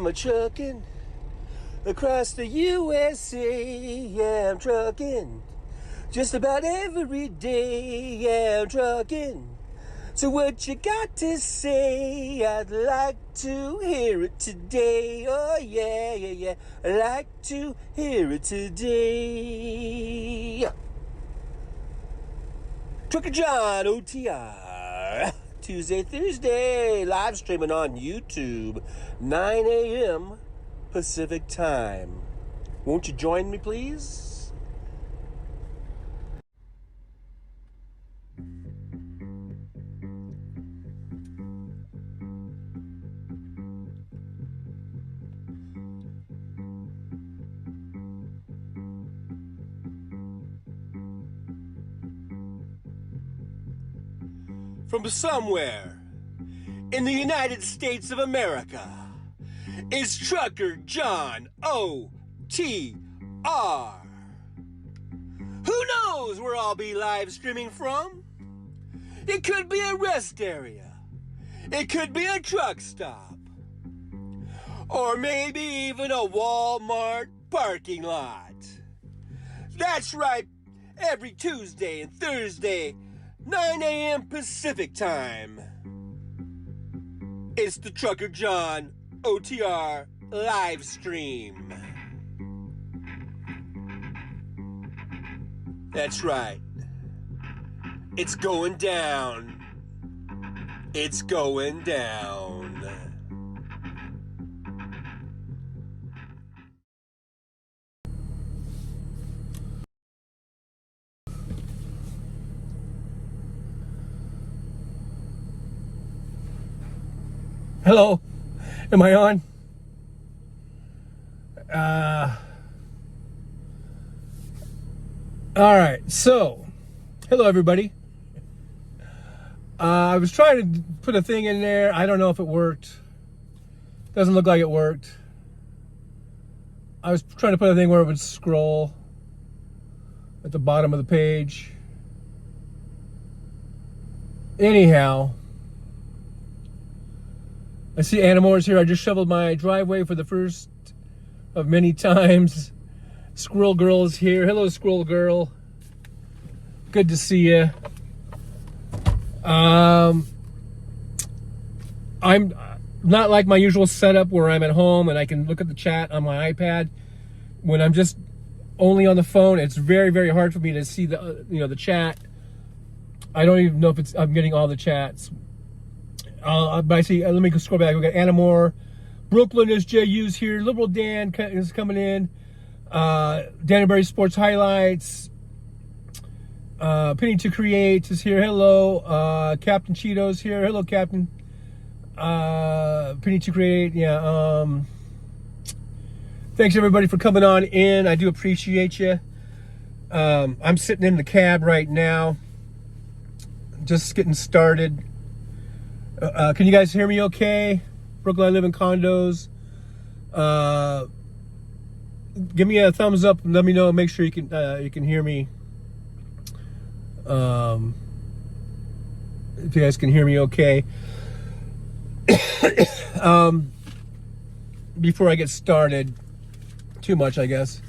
I'm a trucking across the USA. Yeah, I'm trucking just about every day. Yeah, I'm trucking. So what you got to say? I'd like to hear it today. Oh yeah, yeah, yeah. I'd like to hear it today. Trucker John OTR. Tuesday, Thursday, live streaming on YouTube, 9 a.m. Pacific time. Won't you join me, please? From somewhere in the United States of America is Trucker John OTR. Who knows where I'll be live streaming from? It could be a rest area. It could be a truck stop. Or maybe even a Walmart parking lot. That's right, every Tuesday and Thursday, 9 a.m. Pacific time. It's the Trucker John OTR live stream. That's right. It's going down. It's going down. Hello, am I on? All right, so, hello everybody. I was trying to put a thing in there. I don't know if it worked. Doesn't look like it worked. I was trying to put a thing where it would scroll at the bottom of the page. Anyhow, I see Animores here. I just shoveled my driveway for the first of many times. Squirrel Girl is here. Hello, Squirrel Girl. Good to see you. I'm not like my usual setup where I'm at home and I can look at the chat on my iPad. When I'm just only on the phone, it's very, very hard for me to see the the chat. I don't even know if I'm getting all the chats. But I see, let me scroll back. We got Anna Moore. Brooklyn is JU's here. Liberal Dan is coming in. Danbury Sports Highlights. Penny to Create is here. Hello. Captain Cheeto's here. Hello, Captain. Penny to Create. Yeah. Thanks, everybody, for coming on in. I do appreciate you. I'm sitting in the cab right now. Just getting started. Can you guys hear me okay? Brooklyn, I live in condos. Give me a thumbs up and let me know. Make sure you can hear me. If you guys can hear me okay. Before I get started, too much, I guess.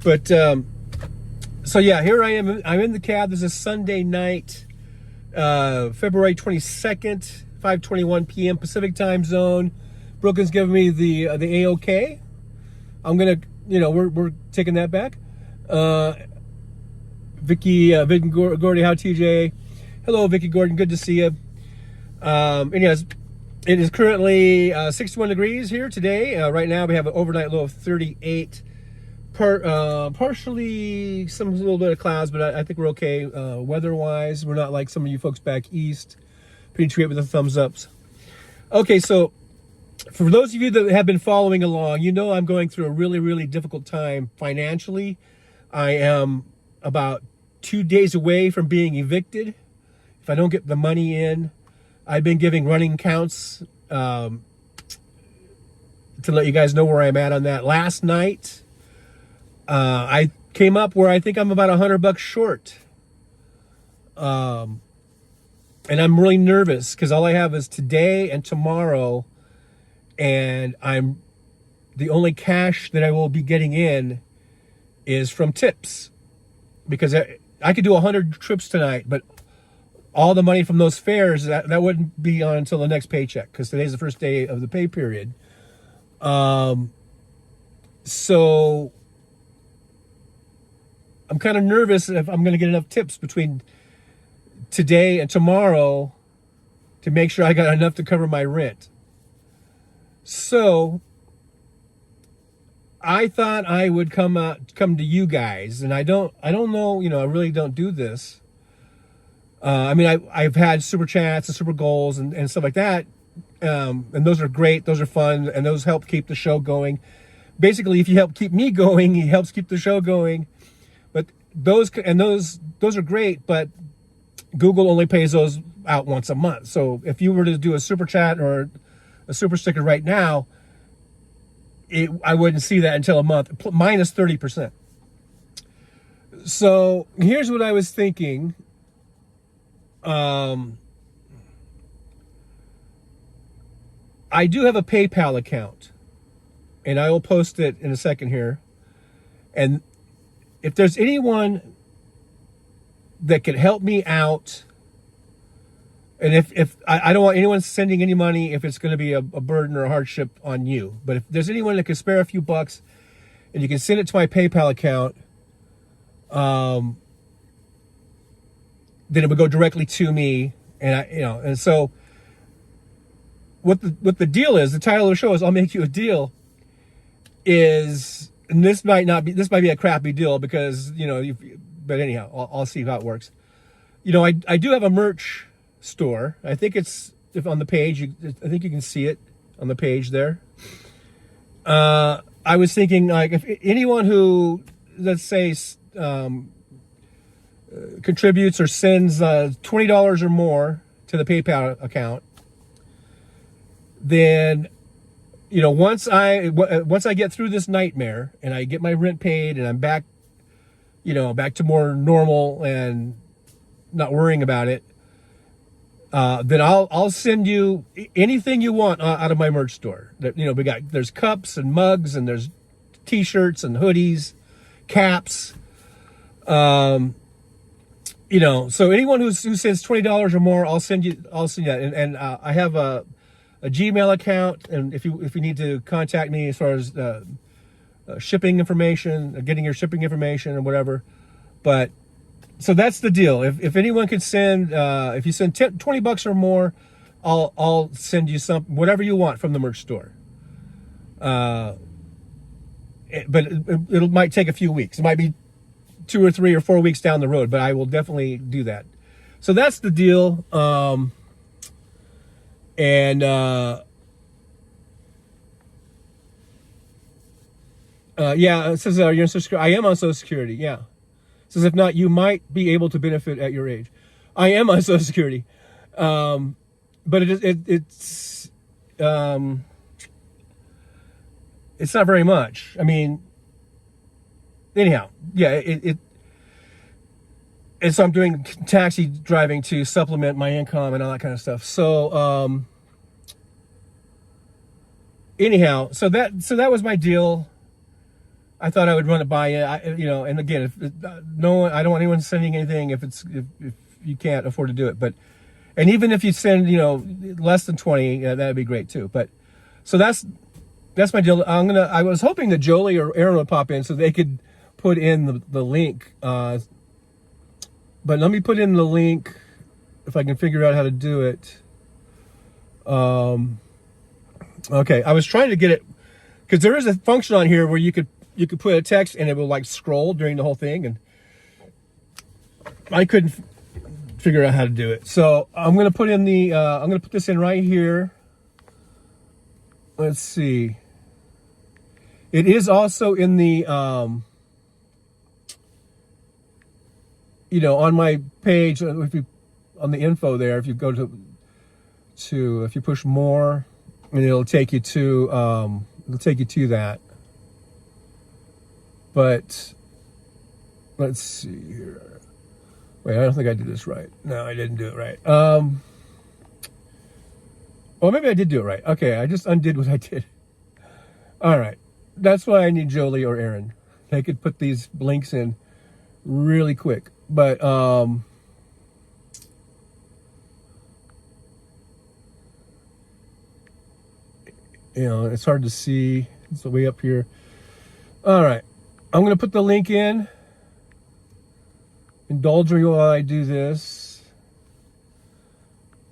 But so yeah, here I am. I'm in the cab. This is Sunday night, February 22nd. 5:21 p.m. Pacific time zone. Brooklyn's giving me the A-OK. I'm gonna, we're taking that back. Vicky Gordy, how TJ? Hello, Vicky Gordon. Good to see you. Anyways, it is currently 61 degrees here today. Right now, we have an overnight low of 38. Partially a little bit of clouds, but I think we're okay weather-wise. We're not like some of you folks back east. Pretty great with the thumbs ups. Okay, so for those of you that have been following along, I'm going through a really, really difficult time financially. I am about 2 days away from being evicted. If I don't get the money in, I've been giving running counts to let you guys know where I'm at on that. Last night, I came up where I think I'm about $100 short. And I'm really nervous because all I have is today and tomorrow, and I'm the only cash that I will be getting in is from tips, because I could do 100 trips tonight, but all the money from those fares, that wouldn't be on until the next paycheck, because today's the first day of the pay period. So I'm kind of nervous if I'm going to get enough tips between today and tomorrow to make sure I got enough to cover my rent. So I thought I would come to you guys, and I don't know, I really don't do this. I mean, I've had super chats and super goals and stuff like that, and those are great, those are fun, and those help keep the show going. Basically, if you help keep me going, it helps keep the show going. But those are great, but Google only pays those out once a month. So if you were to do a super chat or a super sticker right now, I wouldn't see that until a month, minus 30%. So here's what I was thinking. I do have a PayPal account, and I will post it in a second here. And if there's anyone that could help me out, and if I don't want anyone sending any money if it's going to be a burden or a hardship on you, but if there's anyone that can spare a few bucks and you can send it to my PayPal account, then it would go directly to me. And and so what the deal is, the title of the show is I'll Make You a Deal, is, and this might be a crappy deal because, but anyhow, I'll see how it works. I do have a merch store. I think it's, if on the page, I think you can see it on the page there. I was thinking, like, if anyone who, let's say, contributes or sends $20 or more to the PayPal account, then once I get through this nightmare and I get my rent paid and I'm back back to more normal and not worrying about it, then I'll send you anything you want out of my merch store. There's cups and mugs, and there's t-shirts and hoodies, caps. So anyone who sends $20 or more, I'll send that. And I have a Gmail account, and if you need to contact me as far as shipping information, getting your shipping information or whatever. But so that's the deal. If anyone could send, if you send $20 or more, I'll send you whatever you want from the merch store. But it might take a few weeks. It might be 2 or 3 or 4 weeks down the road, but I will definitely do that. So that's the deal. Yeah, it says, you're on Social Security. I am on Social Security, yeah. It says, if not, you might be able to benefit at your age. I am on Social Security. But it's not very much. I mean, anyhow, yeah, and so I'm doing taxi driving to supplement my income and all that kind of stuff. So, anyhow, so that was my deal. I thought I would run it by you. And again, I don't want anyone sending anything if you can't afford to do it. And even if you send, less than 20, that'd be great too. But so that's my deal. I was hoping that Jolie or Aaron would pop in so they could put in the link. But let me put in the link if I can figure out how to do it. Okay, I was trying to get it because there is a function on here where you could put a text and it will like scroll during the whole thing, and I couldn't figure out how to do it. So I'm gonna put in I'm gonna put this in right here. Let's see. It is also in the on my page, on the info there, if you go to if you push more, and it'll take you to that. But let's see here. Wait, I don't think I did this right. No, I didn't do it right. Well, maybe I did do it right. Okay, I just undid what I did. All right. That's why I need Jolie or Aaron. They could put these links in really quick. But you know, it's hard to see. It's way up here. All right, I'm gonna put the link in. Indulge me while I do this.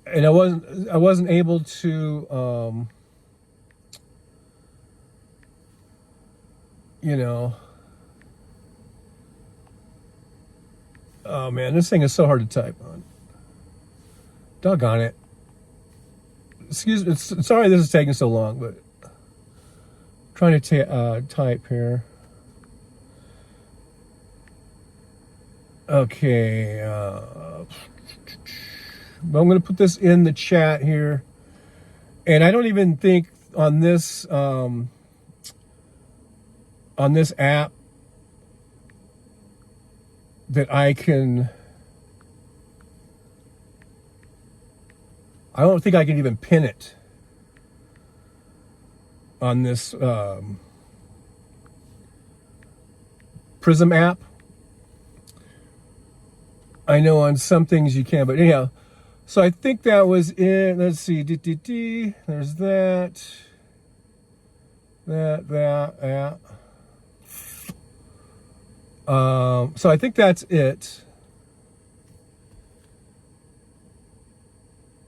And I wasn't able to you know, oh man, this thing is so hard to type on. Doggone it. Excuse me, sorry this is taking so long, but I'm trying to type here. Okay, I'm going to put this in the chat here, and I don't even think on this app that I don't think I can even pin it on this Prism app. I know on some things you can, but anyhow, so I think that was it. Let's see, there's that. So I think that's it.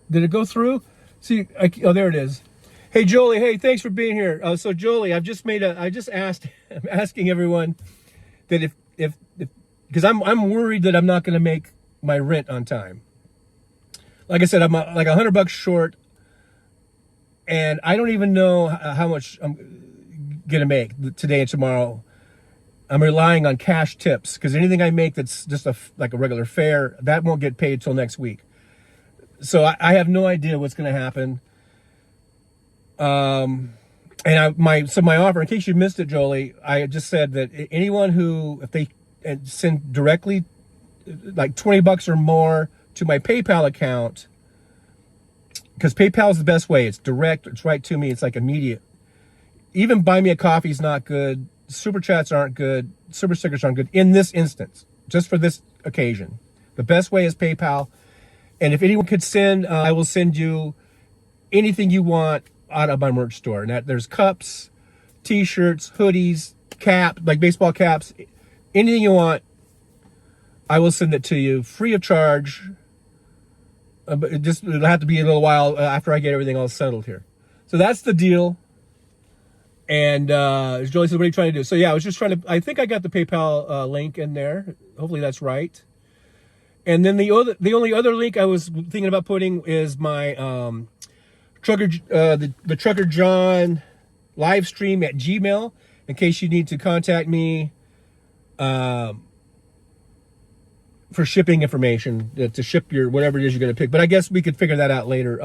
Did it go through? See, oh, there it is. Hey, Jolie. Hey, thanks for being here. So Jolie, I'm asking everyone that if because I'm worried that I'm not going to make my rent on time. Like I said, I'm like $100 short, and I don't even know how much I'm gonna make today and tomorrow. I'm relying on cash tips because anything I make that's just like a regular fare, that won't get paid till next week. So I have no idea what's going to happen. And my offer, in case you missed it, Jolie, I just said that anyone who, if they send directly like $20 or more to my PayPal account, because PayPal is the best way. It's direct. It's right to me. It's like immediate. Even buy me a coffee is not good. Super chats aren't good. Super stickers aren't good in this instance, just for this occasion. The best way is PayPal. And if anyone could send, I will send you anything you want out of my merch store. And there's cups, t-shirts, hoodies, cap, like baseball caps, anything you want, I will send it to you free of charge. But it'll have to be a little while after I get everything all settled here. So that's the deal. And Jolie says, what are you trying to do? So yeah, I was just trying to, I think I got the PayPal link in there. Hopefully that's right. And then the only other link I was thinking about putting is my the Trucker John live stream at Gmail, in case you need to contact me for shipping information to ship your whatever it is you're going to pick. But I guess we could figure that out later.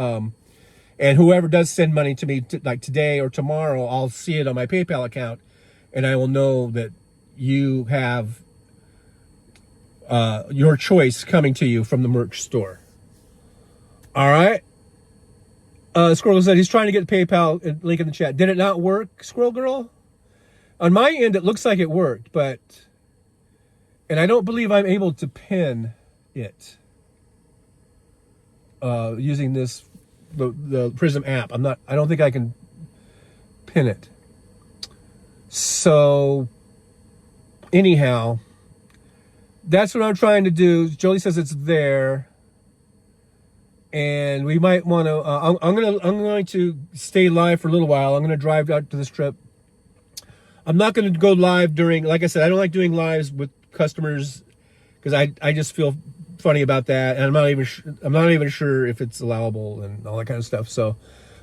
And whoever does send money to me like today or tomorrow, I'll see it on my PayPal account, and I will know that you have your choice coming to you from the merch store. All right. Squirrel Girl said he's trying to get the PayPal link in the chat. Did it not work, Squirrel Girl? On my end, it looks like it worked, and I don't believe I'm able to pin it using the Prism app. I don't think I can pin it. So anyhow, that's what I'm trying to do. Jolie says it's there, and we might want to. I'm going to stay live for a little while. I'm going to drive out to the strip. I'm not going to go live during. Like I said, I don't like doing lives with customers because I just feel funny about that, and I'm not even sure if it's allowable and all that kind of stuff. So,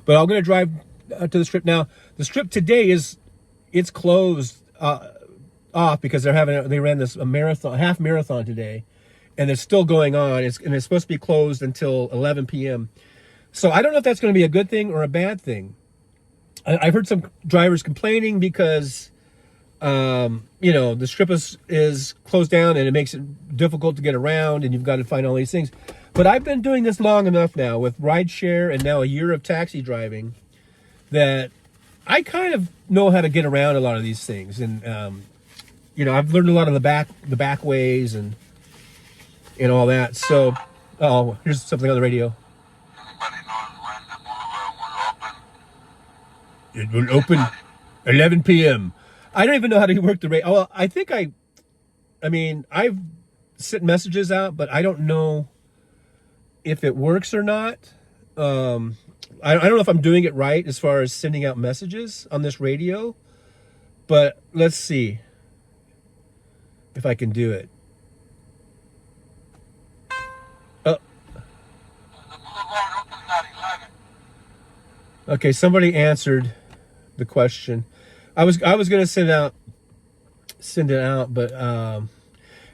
but I'm going to drive out to the strip now. The strip today it's closed off because they ran this half marathon today, and it's still going on. It's supposed to be closed until 11 p.m. So I don't know if that's going to be a good thing or a bad thing. I've heard some drivers complaining because the strip is closed down and it makes it difficult to get around, and you've got to find all these things. But I've been doing this long enough now with rideshare and now a year of taxi driving that I kind of know how to get around a lot of these things, and you know, I've learned a lot of the back ways and all that. So, oh, here's something on the radio. Anybody knows when the boulevard will open? It will open 11 p.m. I don't even know how to work the radio. Oh, I think I mean, I've sent messages out, but I don't know if it works or not. I don't know if I'm doing it right as far as sending out messages on this radio, but let's see if I can do it. The boulevard opens at 11. Okay, somebody answered the question. I was gonna send it out, but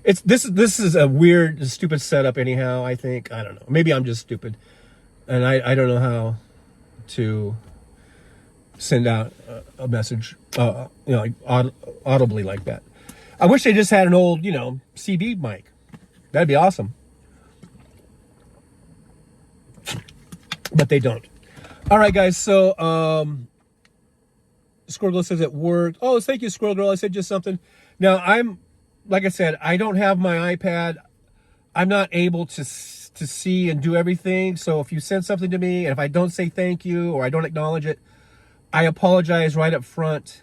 this is a weird, stupid setup. Anyhow, I think, I don't know. Maybe I'm just stupid, and I don't know how to send out a message, you know, like audibly like that. I wish they just had an old, you know, CB mic. That'd be awesome, but they don't. All right, guys. So, Squirrel Girl says it worked. Oh, thank you, Squirrel Girl. I said just something. Now, like I said, I don't have my iPad. I'm not able to see and do everything. So if you send something to me, and if I don't say thank you or I don't acknowledge it, I apologize right up front.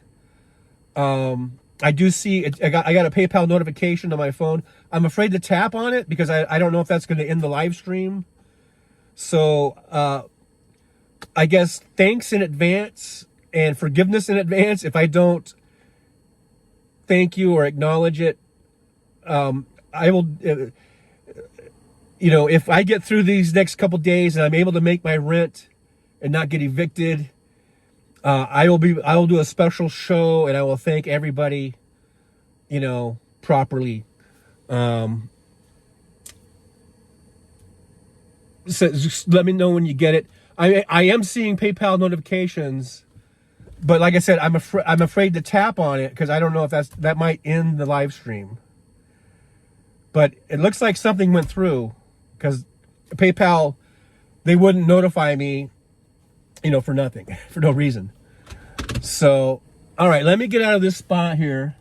I do see it. I got a PayPal notification on my phone. I'm afraid to tap on it because I don't know if that's going to end the live stream. So I guess thanks in advance and forgiveness in advance if I don't thank you or acknowledge it. I will, you know, if I get through these next couple days and I'm able to make my rent and not get evicted, I will do a special show and I will thank everybody, you know, properly. So just let me know when you get it. I am seeing PayPal notifications, but like I said, I'm afraid to tap on it because I don't know if that might end the live stream. But it looks like something went through because PayPal, they wouldn't notify me, you know, for nothing, for no reason. So, all right, let me get out of this spot here.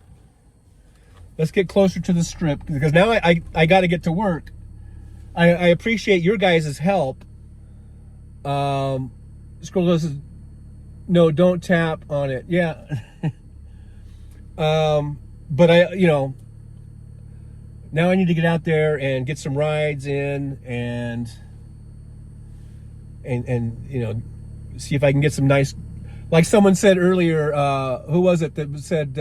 Let's get closer to the strip because now I got to get to work. I appreciate your guys' help. Scroll goes, no, don't tap on it. Yeah. But you know, now I need to get out there and get some rides in and you know, see if I can get some nice, like someone said earlier, who was it that said,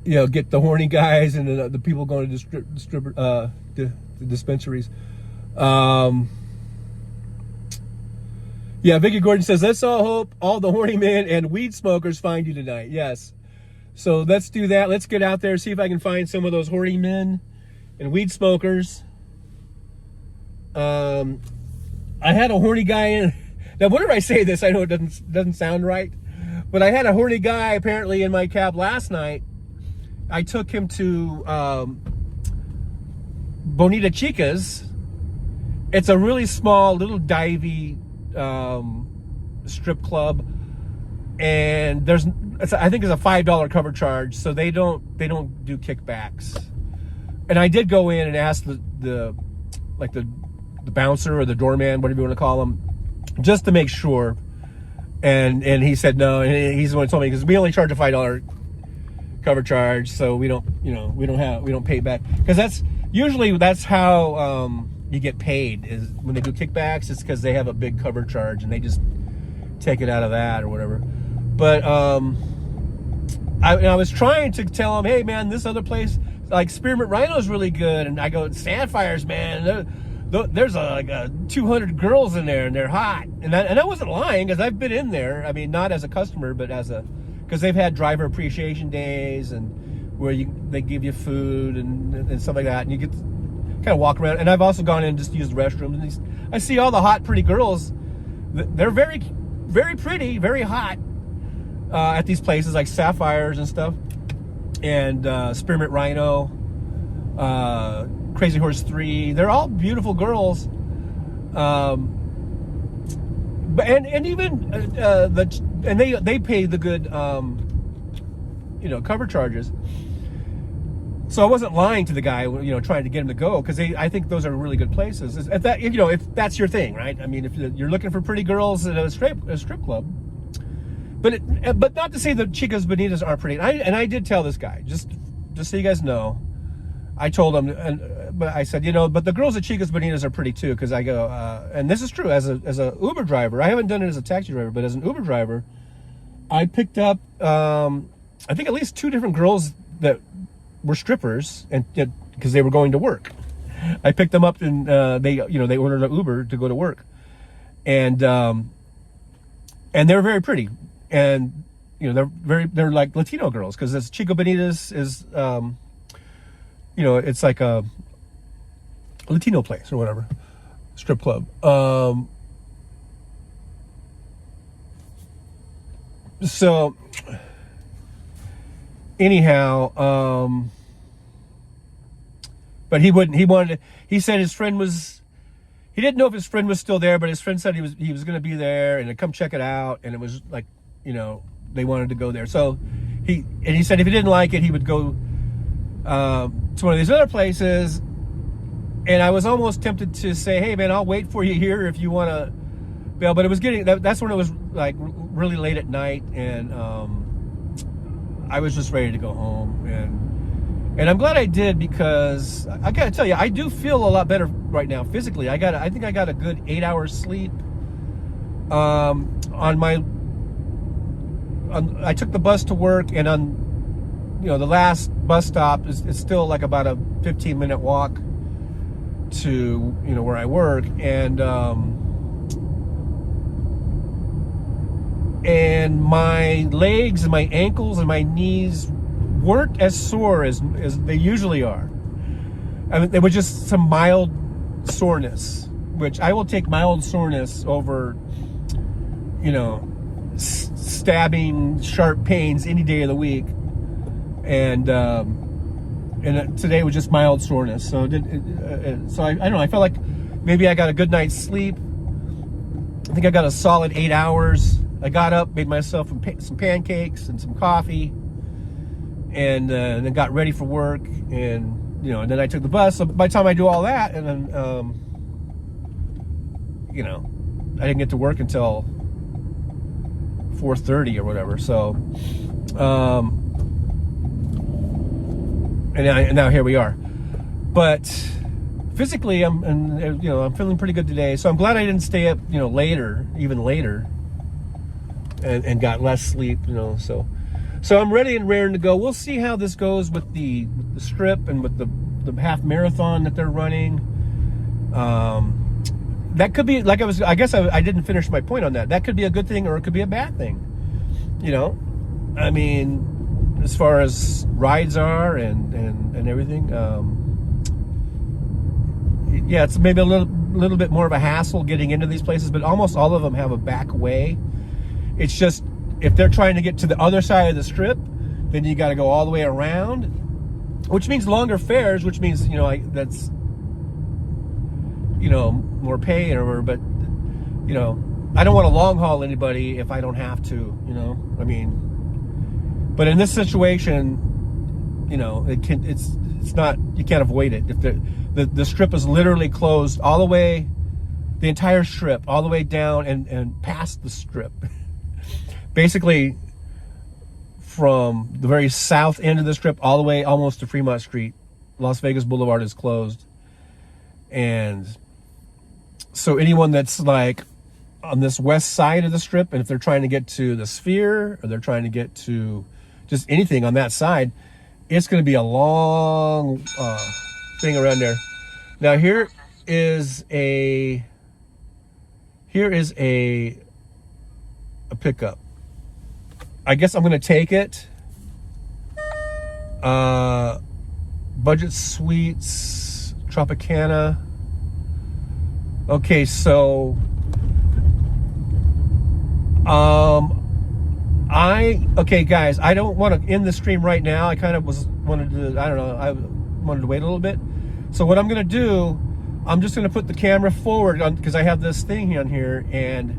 you know, get the horny guys and the people going to the dispensaries. Yeah, Vicky Gordon says, let's all hope all the horny men and weed smokers find you tonight. Yes. So let's do that. Let's get out there, see if I can find some of those horny men and weed smokers. I had a horny guy in. Now, whenever I say this, I know it doesn't sound right, but I had a horny guy apparently in my cab last night. I took him to Bonita Chica's. It's a really small, little divey strip club, and I think it's a $5 cover charge, so they don't do kickbacks. And I did go in and ask the bouncer or the doorman, whatever you want to call him, just to make sure. And he said no, and he's the one who told me because we only charge a $5 cover charge, so we don't pay back because that's how you get paid is when they do kickbacks. It's because they have a big cover charge and they just take it out of that or whatever. But I was trying to tell him, hey man, this other place like Spearmint Rhino is really good, and I go, Sandfires, man, there's like 200 girls in there and they're hot, and I wasn't lying because I've been in there. I mean, not as a customer, but because they've had driver appreciation days and where they give you food and stuff like that, and you get to kind of walk around. And I've also gone in and just used the restroom, and I see all the hot, pretty girls. They're very, very pretty, very hot at these places like Sapphires and stuff, and Spearmint Rhino, Crazy Horse 3. They're all beautiful girls. But and even they pay the good cover charges. So I wasn't lying to the guy, trying to get him to go, because I think those are really good places. If that's your thing, right? I mean, if you're looking for pretty girls at a strip club, but not to say that Chicas Bonitas aren't pretty. And I did tell this guy, just so you guys know, I told him, but I said, but the girls at Chicas Bonitas are pretty too, because I go, and this is true, as a Uber driver. I haven't done it as a taxi driver, but as an Uber driver, I picked up, I think at least 2 different girls that were strippers, and because they were going to work. I picked them up, and they ordered an Uber to go to work, and they're very pretty, and they're like Latino girls, because this Chico Bonitas is it's like a Latino place or whatever, strip club. So anyhow, but he said his friend was, he didn't know if his friend was still there, but his friend said he was going to be there and to come check it out. And it was like, they wanted to go there. So he said if he didn't like it, he would go to one of these other places. And I was almost tempted to say, hey man, I'll wait for you here if you want to bail. But it was that's when it was like really late at night, and I was just ready to go home, and I'm glad I did, because I gotta tell you, I do feel a lot better right now physically. I think I got a good 8 hours sleep. I took the bus to work, and on the last bus stop is still like about a 15-minute walk to where I work, and my legs and my ankles and my knees weren't as sore as they usually are. I mean, there was just some mild soreness, which I will take mild soreness over stabbing sharp pains any day of the week. And today was just mild soreness. So I don't know. I felt like maybe I got a good night's sleep. I think I got a solid 8 hours. I got up, made myself some pancakes and some coffee, and then got ready for work. And and then I took the bus. So by the time I do all that, and then I didn't get to work until 4:30 or whatever. So and now here we are. But physically, I'm feeling pretty good today. So I'm glad I didn't stay up, even later, and got less sleep, So I'm ready and raring to go. We'll see how this goes with the strip and with the half marathon that they're running. That could be, like I guess I didn't finish my point on that. That could be a good thing, or it could be a bad thing. I mean, as far as rides are and everything, yeah, it's maybe a little bit more of a hassle getting into these places, but almost all of them have a back way. It's just, if they're trying to get to the other side of the strip, then you got to go all the way around, which means longer fares, which means that's more pay or whatever. But I don't want to long haul anybody if I don't have to. I mean, but in this situation, it's not, you can't avoid it. If the strip is literally closed all the way, the entire strip, all the way down and past the strip. Basically, from the very south end of the strip all the way almost to Fremont Street, Las Vegas Boulevard is closed. And so anyone that's like on this west side of the strip, and if they're trying to get to the Sphere, or they're trying to get to just anything on that side, it's going to be a long thing around there. Now here is a pickup. I guess I'm going to take it. Budget Suites, Tropicana. Okay, so okay guys, I don't want to end the stream right now. I kind of wanted to wait a little bit. So what I'm going to do, I'm just going to put the camera forward because I have this thing on here, and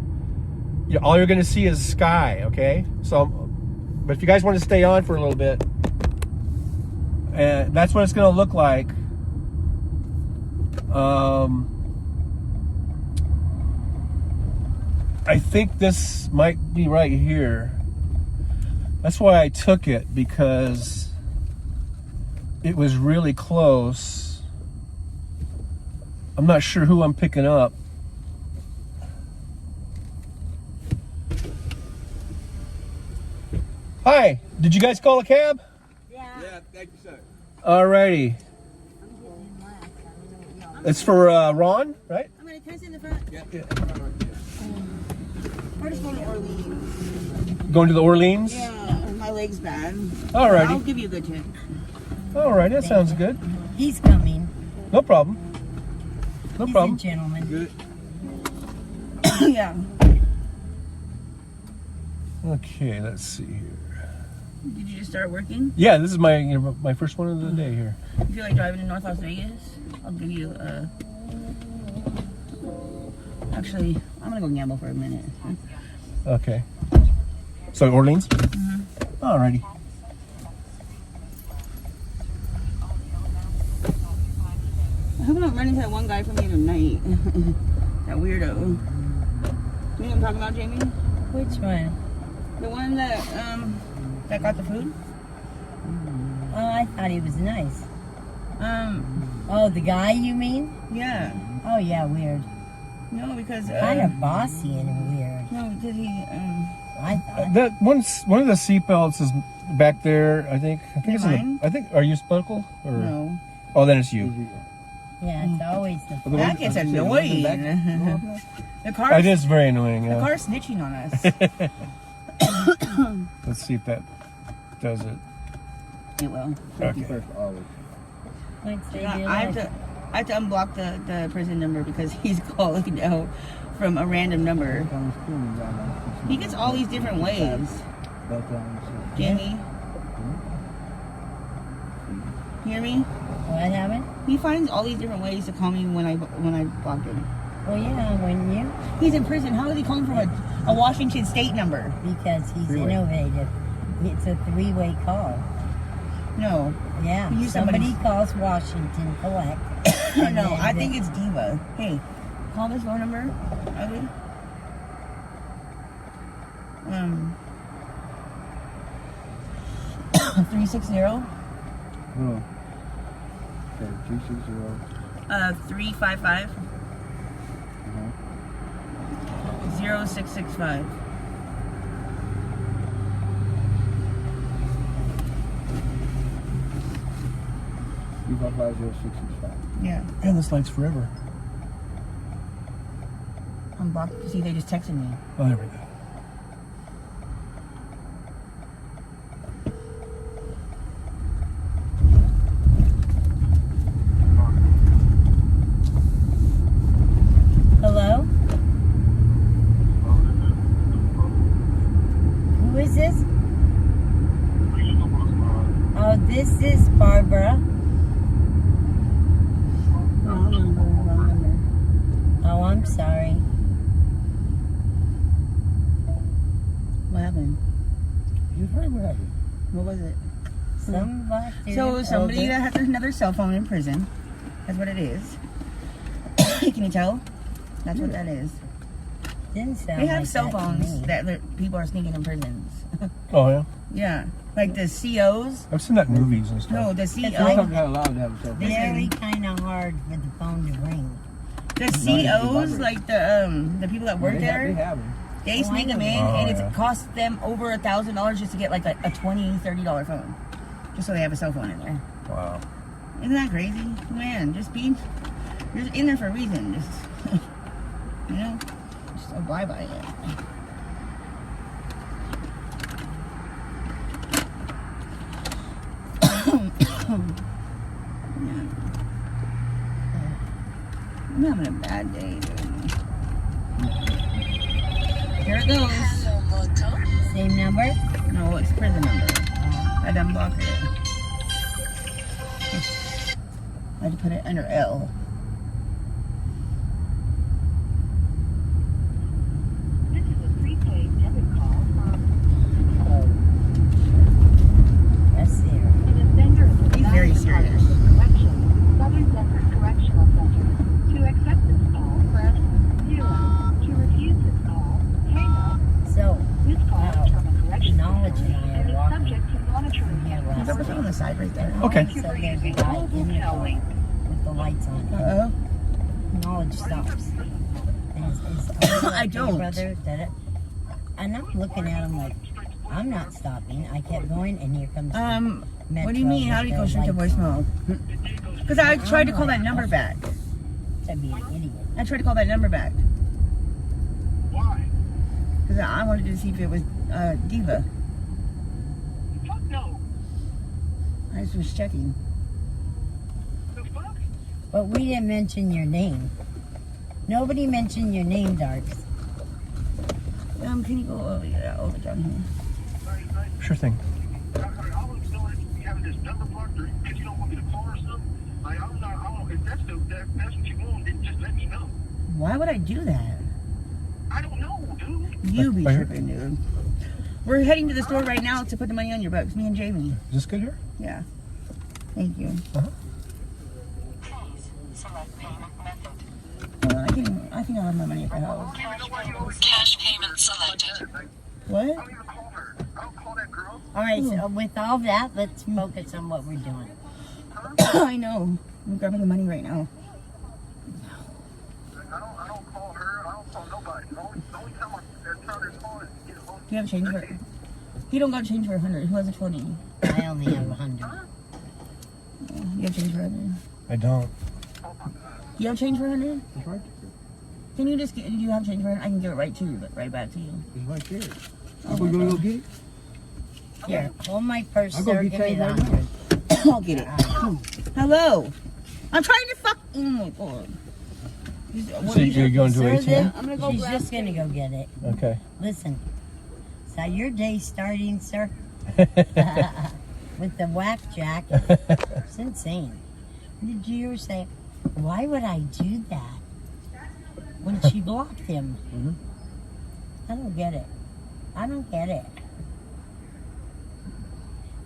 all you're going to see is sky, okay? So, but if you guys want to stay on for a little bit, and that's what it's going to look like. I think this might be right here. That's why I took it, because it was really close. I'm not sure who I'm picking up. Hi, did you guys call a cab? Yeah, thank you, sir. Alrighty. It's for Ron, right? I'm gonna can I sit in the front? Yeah. We're just going to Orleans. Going to the Orleans? Yeah, my leg's bad. Alrighty. I'll give you a good tip. Alright, that sounds good. He's coming. No problem. No He's problem. a gentleman. Good. Yeah. Okay, let's see here. Did you just start working? Yeah, this is my my first one of the day here. You feel like driving to North Las Vegas? I'll give you Actually, I'm gonna go gamble for a minute. Okay. So Orleans? Mm-hmm. Alrighty. I hope I don't run into that one guy from the other night. That weirdo. You know what I'm talking about, Jamie? Which one? The one that got the food? Oh, I thought he was nice. Um, Oh, the guy you mean? yeah. Oh, yeah, weird. No, because Kind of bossy and weird. no, because he I thought. That one of the seatbelts is back there, I think. I think it's in Mine? the, I think, are you buckle? Or no. Oh, then it's you. Yeah, it's always the That gets annoying. The car. It is very annoying, The yeah. car's snitching on us. Let's see if that does it. It will. Okay. First, always. Like they I did have it. to. I have to unblock the prison number because he's calling out from a random number. He gets all these different ways. Jamie, hear me? What happened? He finds all these different ways to call me when I block him. Well, yeah, when you, He's in prison. How is he calling from a Washington State number? because he's Three-way. innovative. It's a three-way call. No, Yeah, You use somebody somebody's- calls Washington, collect. and no. then I they- think it's Diva. Hey, call this phone number. Ugly. 360 Hold on. Okay, 360. 355 0665. Yeah, Man, this light's forever. I'm blocked. See, they just texted me. Oh, there we go. Hello? Who is this? Oh, this is Barbara. Wrong number. Oh, I'm sorry. What happened? You heard what happened? What was it? Some black dude. So somebody older. that has another cell phone in prison. That's what it is. Can you tell? That's what that is. Didn't sound They have like cell that to phones me. that people are sneaking in prisons. Oh, yeah? Yeah, like the COs. I've seen that in movies and stuff. No, the It's CO. like- You're not allowed to have a cell phone. Very kind of hard for the phone to ring. The Not COs, even like the people that work They there, have them. they Oh, sneak I them know. in, Oh, and yeah. it costs them over $1,000 just to get like a $20, $30 phone, just so they have a cell phone in there. Wow. Isn't that crazy, man? You're just in there for a reason. Just you know, just abide by it. I'm having a bad day, dude. Here it goes. Same number? No, it's prison number. I done blocked it. I had to put it under L. the side right there. Okay. So there's a guy in the car with the lights on. Uh-oh. Knowledge stops. And it's I don't. Brother, and I'm looking at him like, I'm not stopping. I kept going, and here comes. What do you mean? How did it go straight to voicemail? Because I tried to call that number back. To be an idiot. I tried to call that number back. Why? Because I wanted to see if it was Diva. Fuck no. I just was checking. The fuck? But we didn't mention your name. Nobody mentioned your name, Darks. Can you go over down here? Sure thing. I was doing you having this number blocked or because you don't want me to call or something. Like, I don't, if that's what you want, then just let me know. Why would I do that? I don't know, dude. You be Right here. tripping, dude. We're heading to the store right now to put the money on your books, me and Jamie. Is this good here? Yeah. Thank you. I think I have my money at the house. Cash payment selected. What? I don't even call her. I don't call that girl. All right, so with all that, let's focus on what we're doing. I know. I'm grabbing the money right now. I don't call her. I don't call nobody. The only time I try to call is get a phone. Do you have change for? He don't got change for 100. Who has a 20? I only have 100. You have change for 100. I don't. You have change for 100? It's right Can you just do you have change for 100? I can give it right to you, but right back to you. there. It's right there. I'm gonna go get it. Here, hold my purse, I'll sir. go Give get me the change right 100. now. I'll get it. Hello. I'm trying to fuck. Oh my god. So you're going to Sir, ATM? then, I'm gonna go she's grab just gonna go get it. Okay. Listen, so your day's starting, sir, with the whack jack. It's insane. Did you ever say, why would I do that? When she blocked him. Mhm. I don't get it. I don't get it.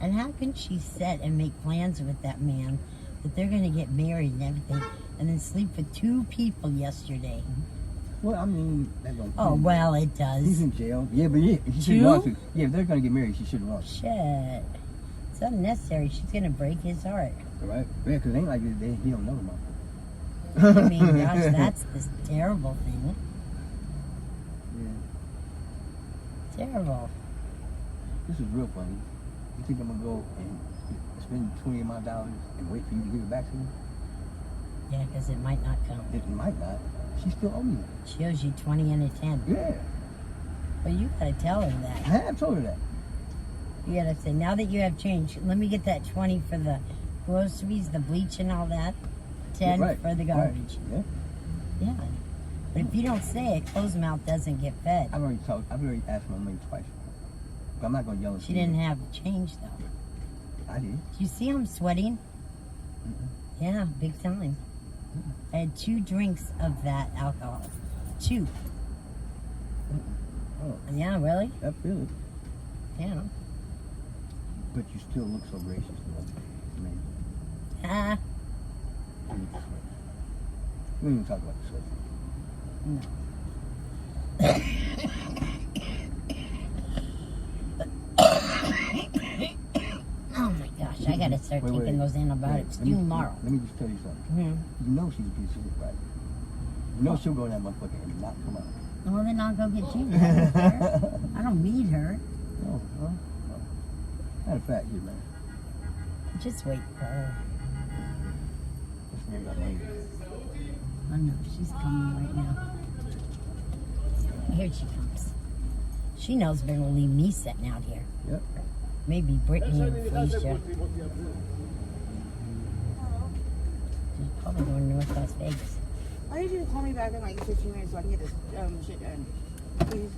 And how can she sit and make plans with that man that they're going to get married and everything and then sleep with 2 people yesterday? Well, I mean, that don't. Oh, well, it He's does. in jail. Yeah, but yeah, she should 2? want to. Yeah, if they're gonna get married, she should want to. Shit. It's unnecessary. She's going to break his heart. All right? Yeah, because it ain't like he don't know him. I mean, gosh, that's this terrible thing. Yeah. Terrible. This is real funny. You think I'm gonna go and spend $20 of my dollars and wait for you to give it back to me? Yeah, because it might not come. It might not. She still owe me. She owes you 20 and a 10. Yeah, But you got to tell her I that. have told her that. You got to say, now that you have change, let me get that 20 for the groceries, the bleach and all that. 10 Right, for the right. garbage. Yeah, Yeah. But if you don't say it, closed mouth doesn't get fed. I've already asked my money twice. But I'm not gonna yell at She you. didn't have change, though. I did. Do you see I'm sweating? Yeah, big time. I had 2 drinks of that alcohol. 2. Oh, Yeah, really? I feel it. Yeah. But you still look so gracious to me. Ah, We don't even talk about the sweat. oh my gosh, I gotta start Wait, taking wait. those antibiotics Let me- tomorrow. Let me just tell you something. Mm-hmm. You know she's a piece of shit, right? You know she'll go in that motherfucker and not come out. Well, then I'll go get you. I don't care. I don't need her. No, no, no. Matter of fact, here, man. Just wait for her. Let's make that money. I know, she's coming right now. Here she comes. She knows better to leave me sitting out here. Yep. Maybe Brittany and Felicia. She's probably going to North Las Vegas. I need you to call me back in like 15 minutes so I can get this shit done. Please.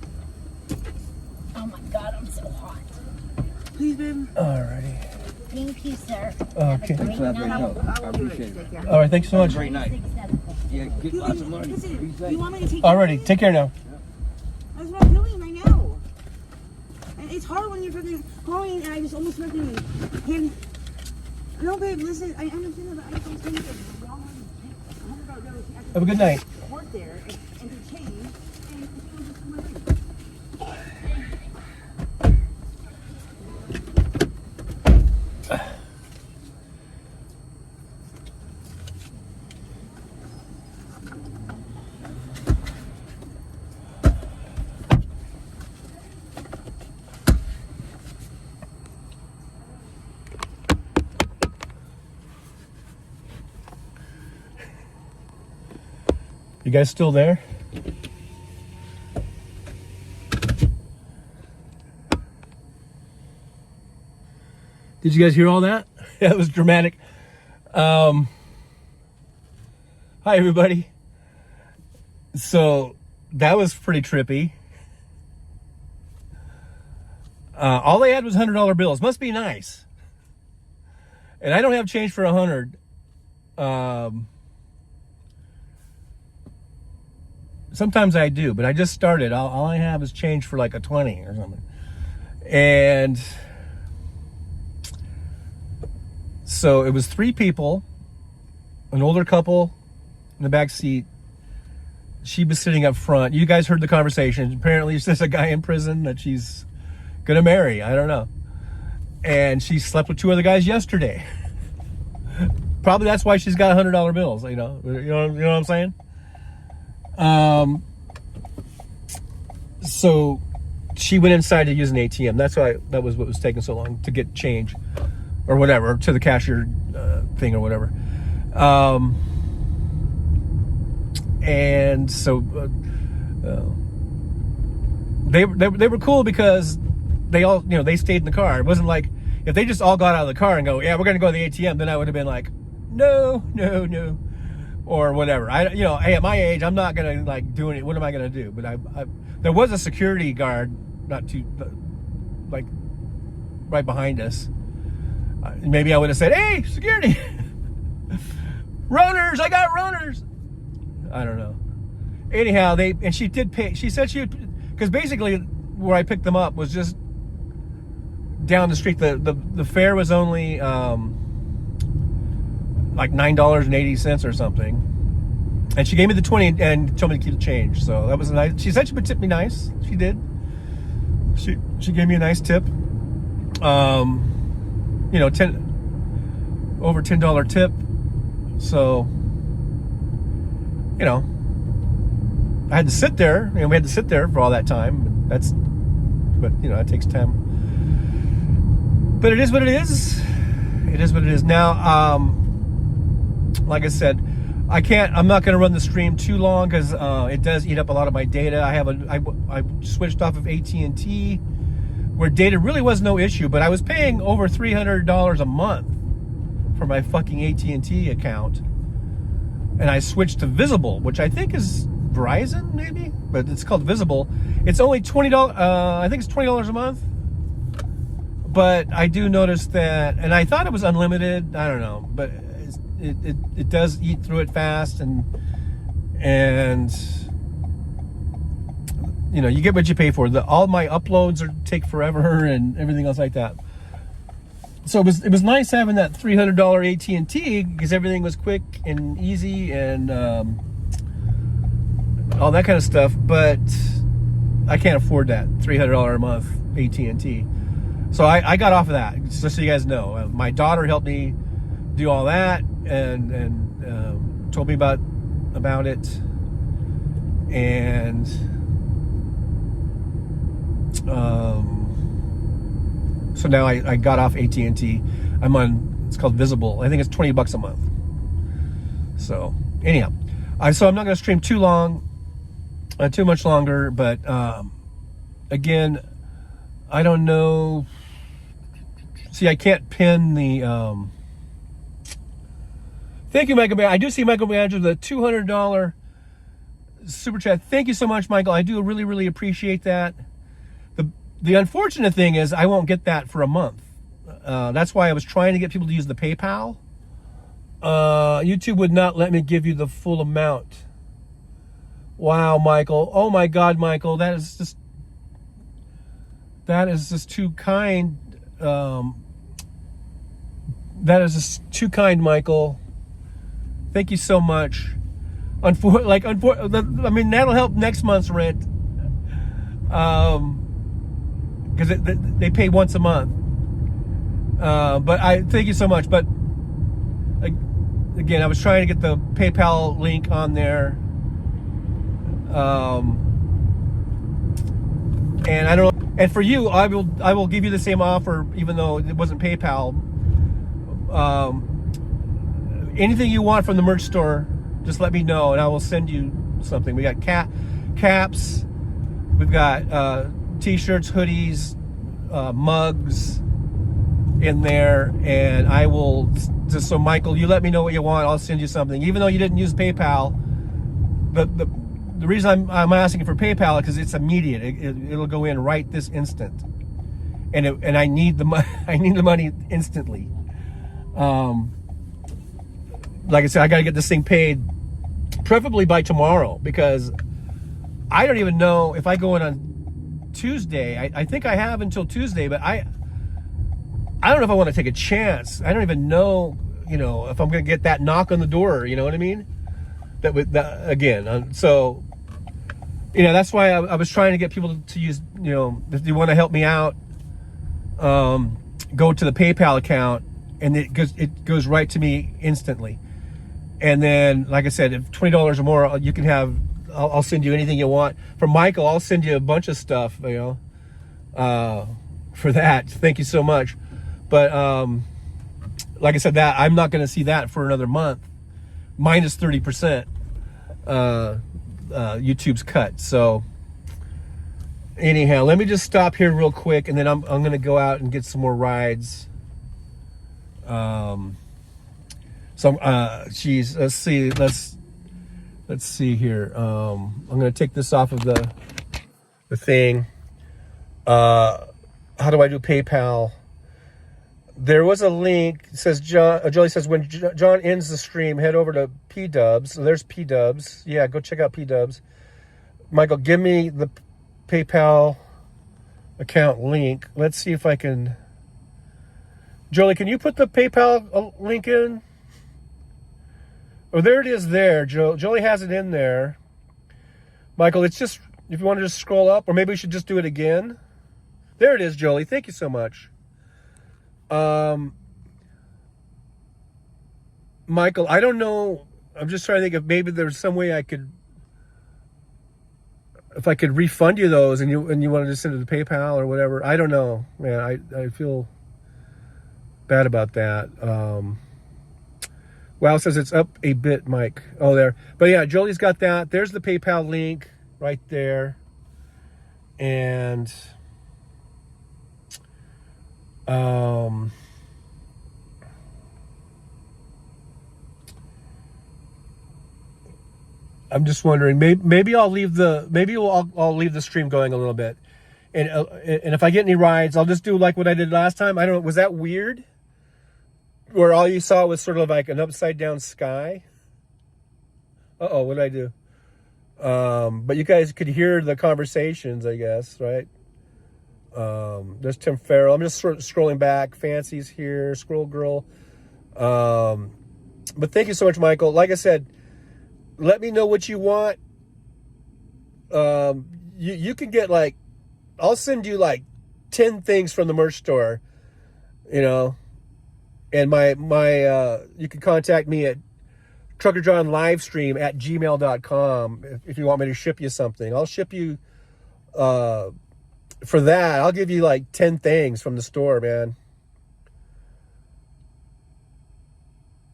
Oh my God, I'm so hot. Please, babe. Alrighty. Thank you, sir. Okay. Have a great Thanks for that, night. Brandon. I will do it. appreciate it. Take care. All right. Thanks so much. Great night. 6-7. Yeah, get You, lots of money. Be listen, safe. you want me to take Alrighty. Take care now. That's what I'm doing right now. And it's hard when you're freaking calling and I just almost freaking him. No, babe, listen, I understand that, but I don't think it's wrong. I'm about to go to Have a good night. work there and to change. And it was just my thing. You guys still there? Did you guys hear all that? That was dramatic. Hi, everybody. So that was pretty trippy. All they had was $100 bills. Must be nice. And I don't have change for 100. Sometimes I do, but I just started. All I have is change for like a 20 or something. And so it was 3 people, an older couple in the back seat. She was sitting up front. You guys heard the conversation. Apparently there's a guy in prison that she's gonna marry. I don't know. And she slept with 2 other guys yesterday. Probably that's why she's got $100 bills. You know what I'm saying? So she went inside to use an ATM. That was what was taking so long to get change, or whatever, to the cashier thing or whatever. And so they were cool because they all, they stayed in the car. It wasn't like if they just all got out of the car and go, yeah, we're gonna go to the ATM, then I would have been like, no, or whatever. Hey, at my age, I'm not gonna like do any. What am I gonna do? But there was a security guard not too like right behind us. Maybe I would have said, hey, security, runners, I got runners. I don't know. Anyhow, she did pay. She said because basically where I picked them up was just down the street. The fare was only like $9.80 or something. And she gave me the 20 and told me to keep the change. So that was nice. She said she would tip me nice. She did. She gave me a nice tip. Over $10 tip. So, I had to sit there, and we had to sit there for all that time. But it takes time. But it is what it is. It is what it is. Now, like I said, I'm not going to run the stream too long because it does eat up a lot of my data. I switched off of AT&T, where data really was no issue, but I was paying over $300 a month for my fucking AT&T account, and I switched to Visible, which I think is Verizon, maybe, but it's called Visible. It's only $20. I think it's $20 a month. But I do notice that, and I thought it was unlimited. I don't know, but it does eat through it fast, and you get what you pay for. All my uploads take forever and everything else like that. So it was nice having that $300 AT&T because everything was quick and easy and all that kind of stuff. But I can't afford that $300 a month AT&T. So I got off of that, just so you guys know. My daughter helped me do all that and told me about it. And so now I got off AT&T. I'm on, it's called Visible. I think it's $20 a month. So anyhow, so I'm not going to stream too much longer, but again, I don't know. See, I can't pin the thank you, Michael. I do see Michael Manager, the $200 super chat. Thank you so much, Michael. I do really, really appreciate that. The unfortunate thing is I won't get that for a month. That's why I was trying to get people to use the PayPal. YouTube would not let me give you the full amount. Wow, Michael. Oh my God, Michael. That is just too kind. That is just too kind, Michael. Thank you so much. I mean, that'll help next month's rent. Because they pay once a month. But I thank you so much. But again, I was trying to get the PayPal link on there. And I don't know. And for you, I will give you the same offer, even though it wasn't PayPal. Anything you want from the merch store, just let me know, and I will send you something. We got caps, we've got t-shirts, hoodies, mugs in there, and I will just, so Michael, you let me know what you want, I'll send you something. Even though you didn't use PayPal, the reason I'm asking for PayPal is because it's immediate. It'll go in right this instant, and I need the money instantly. Like I said, I got to get this thing paid, preferably by tomorrow, because I don't even know if I go in on Tuesday. I think I have until Tuesday, but I don't know if I want to take a chance. I don't even know, if I'm going to get that knock on the door. You know what I mean? Again. So, that's why I was trying to get people to use, if they want to help me out, go to the PayPal account, and it goes right to me instantly. And then, like I said, if $20 or more, you can have. I'll send you anything you want. For Michael, I'll send you a bunch of stuff. For that, thank you so much. But like I said, that I'm not going to see that for another month, minus 30%. YouTube's cut. So anyhow, let me just stop here real quick, and then I'm going to go out and get some more rides. Geez, let's see here. I'm going to take this off of the thing. How do I do PayPal? There was a link. It says Jolie says, when John ends the stream, head over to P-Dubs. So there's P-Dubs. Yeah, go check out P-Dubs. Michael, give me the PayPal account link. Let's see if I can. Jolie, can you put the PayPal link in? Oh, there it is there. Jolie has it in there. Michael, it's just, if you want to just scroll up, or maybe we should just do it again. There it is, Jolie. Thank you so much. Michael, I don't know. I'm just trying to think if maybe there's some way I could, if I could refund you those, and you want to just send it to PayPal or whatever. I don't know, man. I feel bad about that. Wow says it's up a bit, Mike. Oh, there. But yeah, Jolie's got that. There's the PayPal link right there. And I'm just wondering, maybe I'll leave I'll leave the stream going a little bit, and if I get any rides, I'll just do like what I did last time. I don't know, was that weird? Where all you saw was sort of like an upside down sky. Uh-oh, what did I do? But you guys could hear the conversations, I guess, right? There's Tim Farrell. I'm just sort of scrolling back. Fancy's here. Squirrel Girl. But thank you so much, Michael. Like I said, let me know what you want. You can get like, I'll send you like 10 things from the merch store, and my you can contact me at truckerjohnlivestream@gmail.com if you want me to ship you something. I'll ship you, for that, I'll give you like 10 things from the store, man.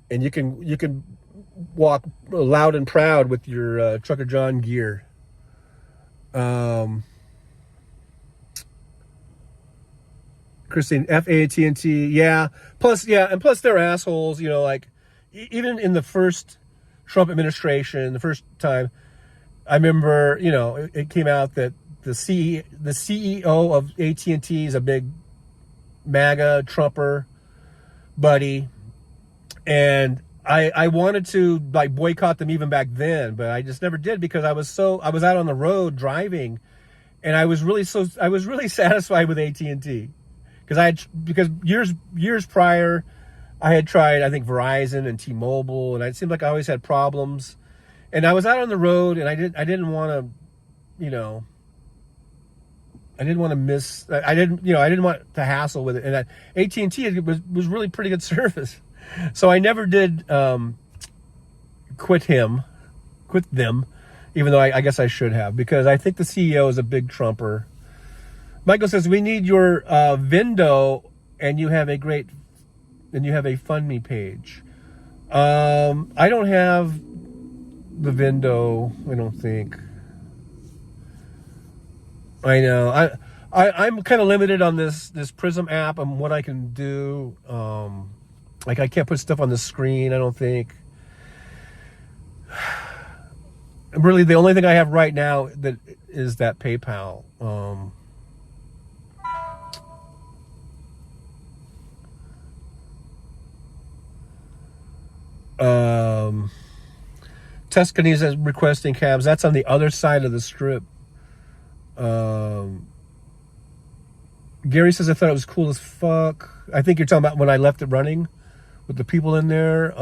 And you can walk loud and proud with your Trucker John gear. Christine, FATNT, yeah. Plus they're assholes, like even in the first Trump administration, the first time, I remember, it came out that the CEO of AT&T is a big MAGA Trumper buddy, and I wanted to like boycott them even back then, but I just never did because I was out on the road driving, and I was really satisfied with AT&T because years prior I had tried, I think, Verizon and T-Mobile, and it seemed like I always had problems, and I was out on the road, and I didn't want to, I didn't want to hassle with it, and AT&T was really pretty good service. So I never did quit them, even though I guess I should have, because I think the CEO is a big Trumper. Michael says, we need your Vendo, and you have a FundMe page. I don't have the Vindo. I don't think. I know. I'm kind of limited on this Prism app and what I can do. Like I can't put stuff on the screen, I don't think. Really, the only thing I have right now that is that PayPal. Tuscany's is requesting cabs. That's on the other side of the strip. Gary says I thought it was cool as fuck. I think you're talking about when I left it running with the people in there.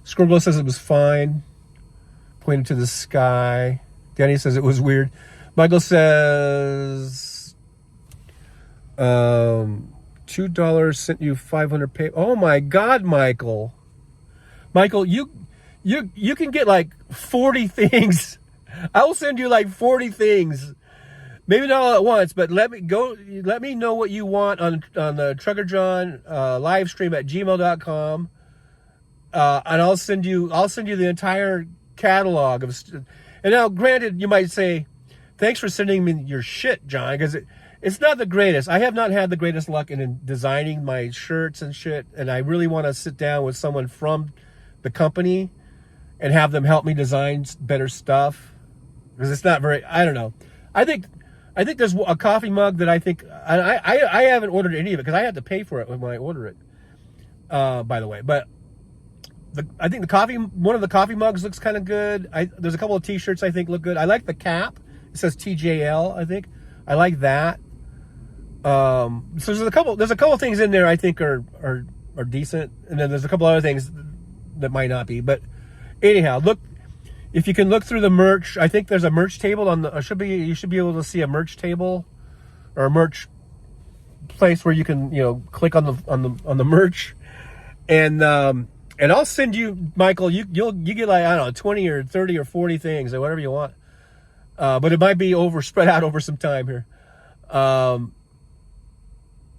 Scorglow says it was fine, pointing to the sky. Danny says it was weird. Michael says $2 sent you 500 pay. Oh my God, Michael! Michael, you can get like 40 things. I will send you like 40 things. Maybe not all at once, but let me know what you want on the Trucker John live stream at gmail.com. And I'll send you the entire catalog of and now granted you might say, thanks for sending me your shit, John, because it's not the greatest. I have not had the greatest luck in designing my shirts and shit, and I really want to sit down with someone from the company and have them help me design better stuff, because it's not very, I don't know. I think there's a coffee mug that I think I haven't ordered any of it because I had to pay for it when I order it, by the way. But I think one of the coffee mugs looks kind of good. There's a couple of t-shirts I think look good. I like the cap. It says TJL, I think. I like that. So there's a couple things in there I think are decent, and then there's a couple other things that might not be. But anyhow, look. If you can look through the merch, I think there's a merch table on the. You should be able to see a merch table, or a merch place where you can click on the merch, and I'll send you, Michael. You get like, I don't know, 20 or 30 or 40 things or whatever you want, but it might be spread out over some time here.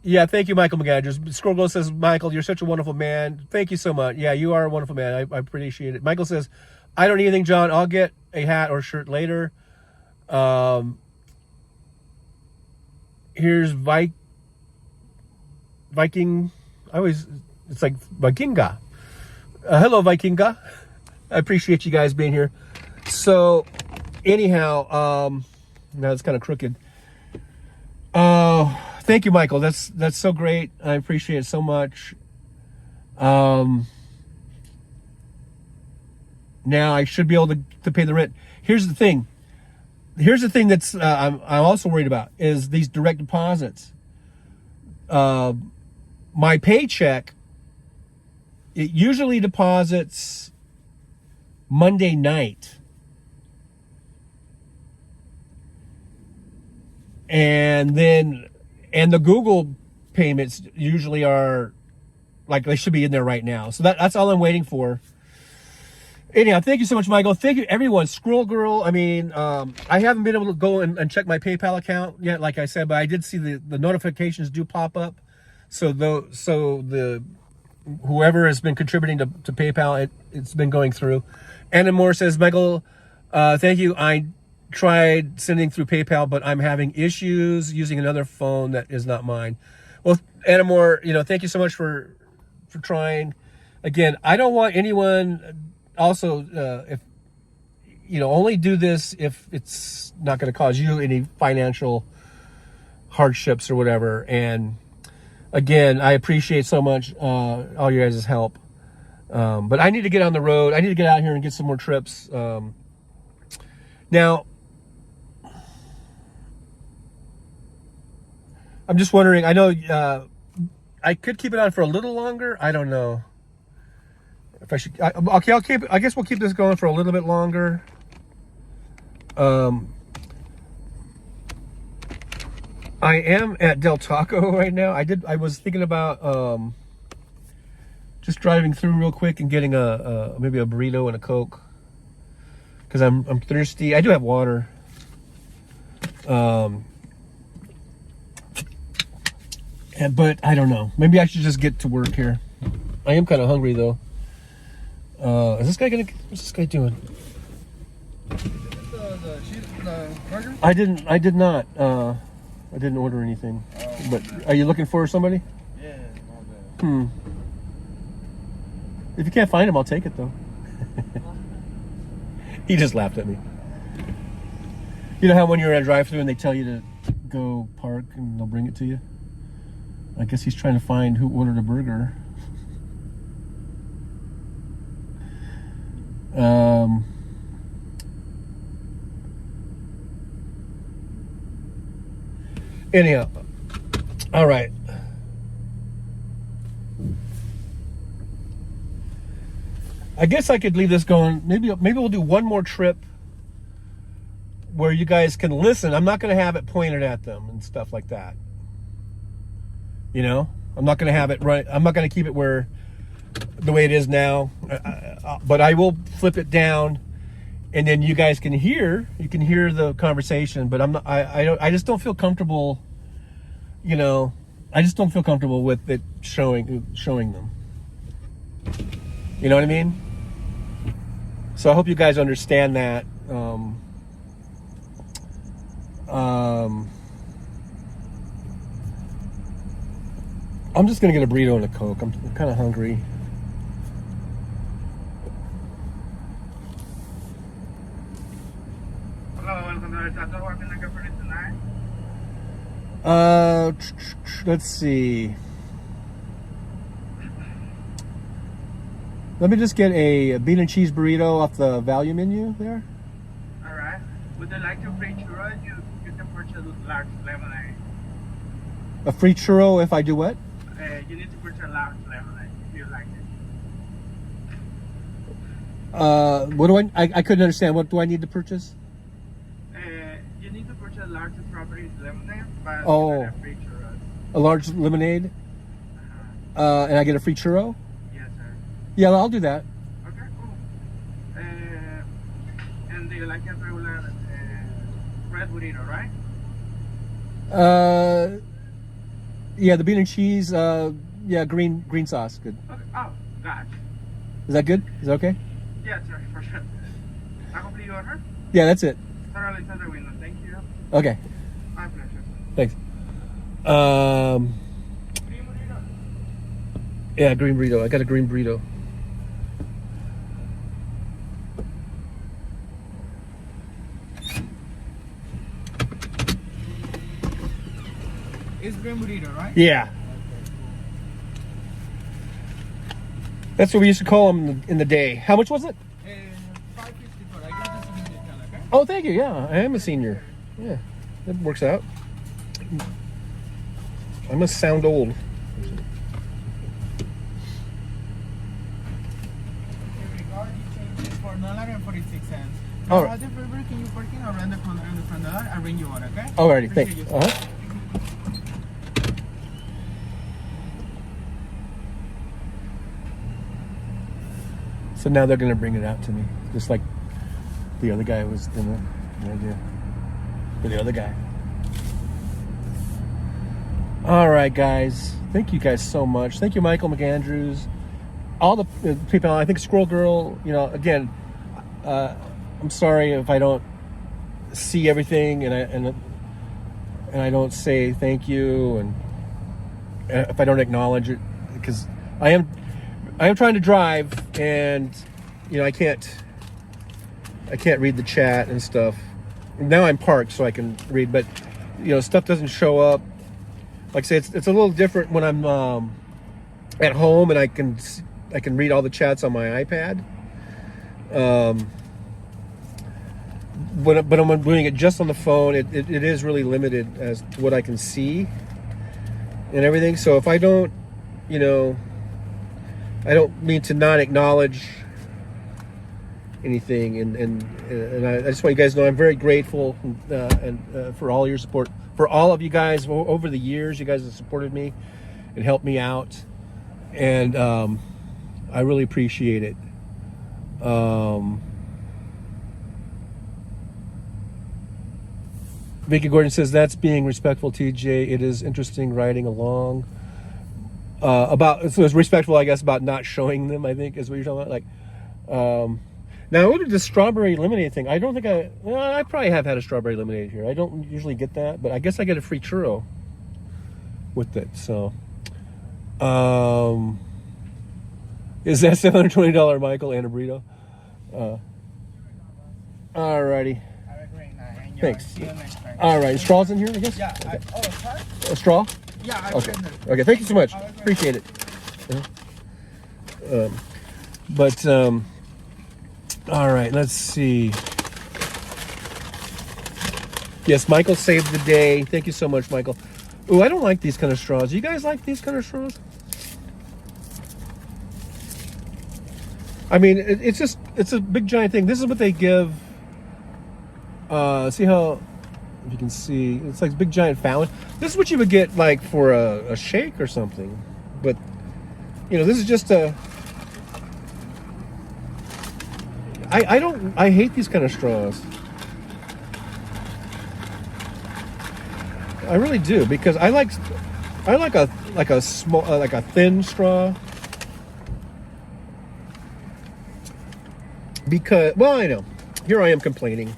Yeah, thank you, Michael McGadgers. Scorglow says, Michael, you're such a wonderful man. Thank you so much. Yeah, you are a wonderful man. I appreciate it. Michael says, I don't need anything, John. I'll get a hat or shirt later. Here's Viking. It's like Vikinga. Hello, Vikinga. I appreciate you guys being here. So, anyhow, now it's kind of crooked. Thank you, Michael. That's so great. I appreciate it so much. Now I should be able to pay the rent. Here's the thing that's I'm also worried about is these direct deposits. My paycheck, it usually deposits Monday night, and the Google payments usually are like they should be in there right now. So that's all I'm waiting for. Anyhow, thank you so much, Michael. Thank you, everyone. Squirrel Girl. I mean, I haven't been able to go and check my PayPal account yet, like I said, but I did see the notifications do pop up. So whoever has been contributing to PayPal, it's been going through. Anna Moore says, Michael, thank you. I tried sending through PayPal, but I'm having issues using another phone that is not mine. Well, Anna Moore, thank you so much for trying. Again, I don't want anyone. Also, if only do this if it's not going to cause you any financial hardships or whatever. And again, I appreciate so much all you guys' help. But I need to get on the road. I need to get out here and get some more trips. Now, I'm just wondering. I know I could keep it on for a little longer. I don't know. If I should, okay, I guess we'll keep this going for a little bit longer. I am at Del Taco right now. I was thinking about just driving through real quick and getting maybe a burrito and a Coke because I'm thirsty. I do have water. But I don't know. Maybe I should just get to work here. I am kind of hungry though. Is this guy what's this guy doing? The burger? I did not. I didn't order anything. But are you looking for somebody? Yeah, all If you can't find him, I'll take it though. He just laughed at me. You know how when you're at a drive-thru and they tell you to go park and they'll bring it to you? I guess he's trying to find who ordered a burger. Anyhow, all right. I guess I could leave this going. Maybe we'll do one more trip where you guys can listen. I'm not going to have it pointed at them and stuff like that. You know, I'm not going to have it right. I'm not going to keep it where the way it is now. But I will flip it down, and then you guys can hear. You can hear the conversation. But I'm not. I just don't feel comfortable. You know, I just don't feel comfortable with it showing them. You know what I mean? So I hope you guys understand that. I'm just gonna get a burrito and a Coke. I'm kind of hungry. Hello, welcome to El Chateau. What can I get for you tonight? Let's see. Let me just get a bean and cheese burrito off the value menu there. All right. Would you like to free churros? You can purchase large lemonade. A free churro if I do what? You need to purchase large lemonade if you like it. What do I couldn't understand. What do I need to purchase? You need to purchase large strawberry lemonade, but Oh. you get a free churros. A large lemonade? And I get a free churro? Yes, sir. Yeah, I'll do that. Okay, cool. And do you like a regular red burrito, right? Yeah, the bean and cheese. Yeah, green sauce. Good. Okay. Oh, gosh. Is that good? Is that okay? Yes, sir, for sure. I complete your order. Yeah, that's it. Thoroughly tender window. Thank you. Okay, My pleasure. thanks. Green burrito. Yeah, green burrito. I got a green burrito. It's green burrito, right? Yeah. That's what we used to call them in the day. How much was it? 554. I got this in the account, okay? Oh, thank you. Yeah, I am a senior. Yeah, that works out. I must sound old. In regard, you change it for $1.46. All right. Other Burger King you parking around the front door, I ring you on, okay? Alrighty, Appreciate thanks. you. Uh-huh. So now they're gonna bring it out to me, just like the other guy was gonna do. For the other guy. All right, guys. Thank you guys so much. Thank you, Michael McAndrews. All the people. I think Squirrel Girl. You know, again, I'm sorry if I don't see everything and I don't say thank you, and if I don't acknowledge it, because I am trying to drive, and you know I can't read the chat and stuff. Now I'm parked, so I can read, but you know stuff doesn't show up. Like I say, it's a little different when I'm at home and I can read all the chats on my iPad. But when I'm doing it just on the phone, it is really limited as to what I can see and everything. So if I don't, you know, I don't mean to not acknowledge anything, and I just want you guys to know I'm very grateful and for all your support, for all of you guys over the years. You guys have supported me and helped me out, and I really appreciate it. Vicky Gordon says that's being respectful, TJ. It is interesting riding along. So it's respectful, I guess, about not showing them, I think is what you're talking about. Like, Now I ordered this strawberry lemonade thing. I don't think I probably have had a strawberry lemonade here. I don't usually get that, but I guess I get a free churro with it. So, is that $720, Michael, and a burrito? Alrighty. Thanks. All right, straws in here, I guess. Yeah. Okay. Sorry? A straw? Yeah. Okay. Okay. Thank you so much. Appreciate it. All right. Let's see. Yes, Michael saved the day. Thank you so much, Michael. Ooh, I don't like these kind of straws. You guys like these kind of straws? I mean, it's a big giant thing. This is what they give. See how, if you can see, it's like a big giant fountain. This is what you would get like for a shake or something. But, you know, this is just a, I hate these kind of straws. I really do, because I like a small, like a thin straw. Because, well, I know. Here I am complaining.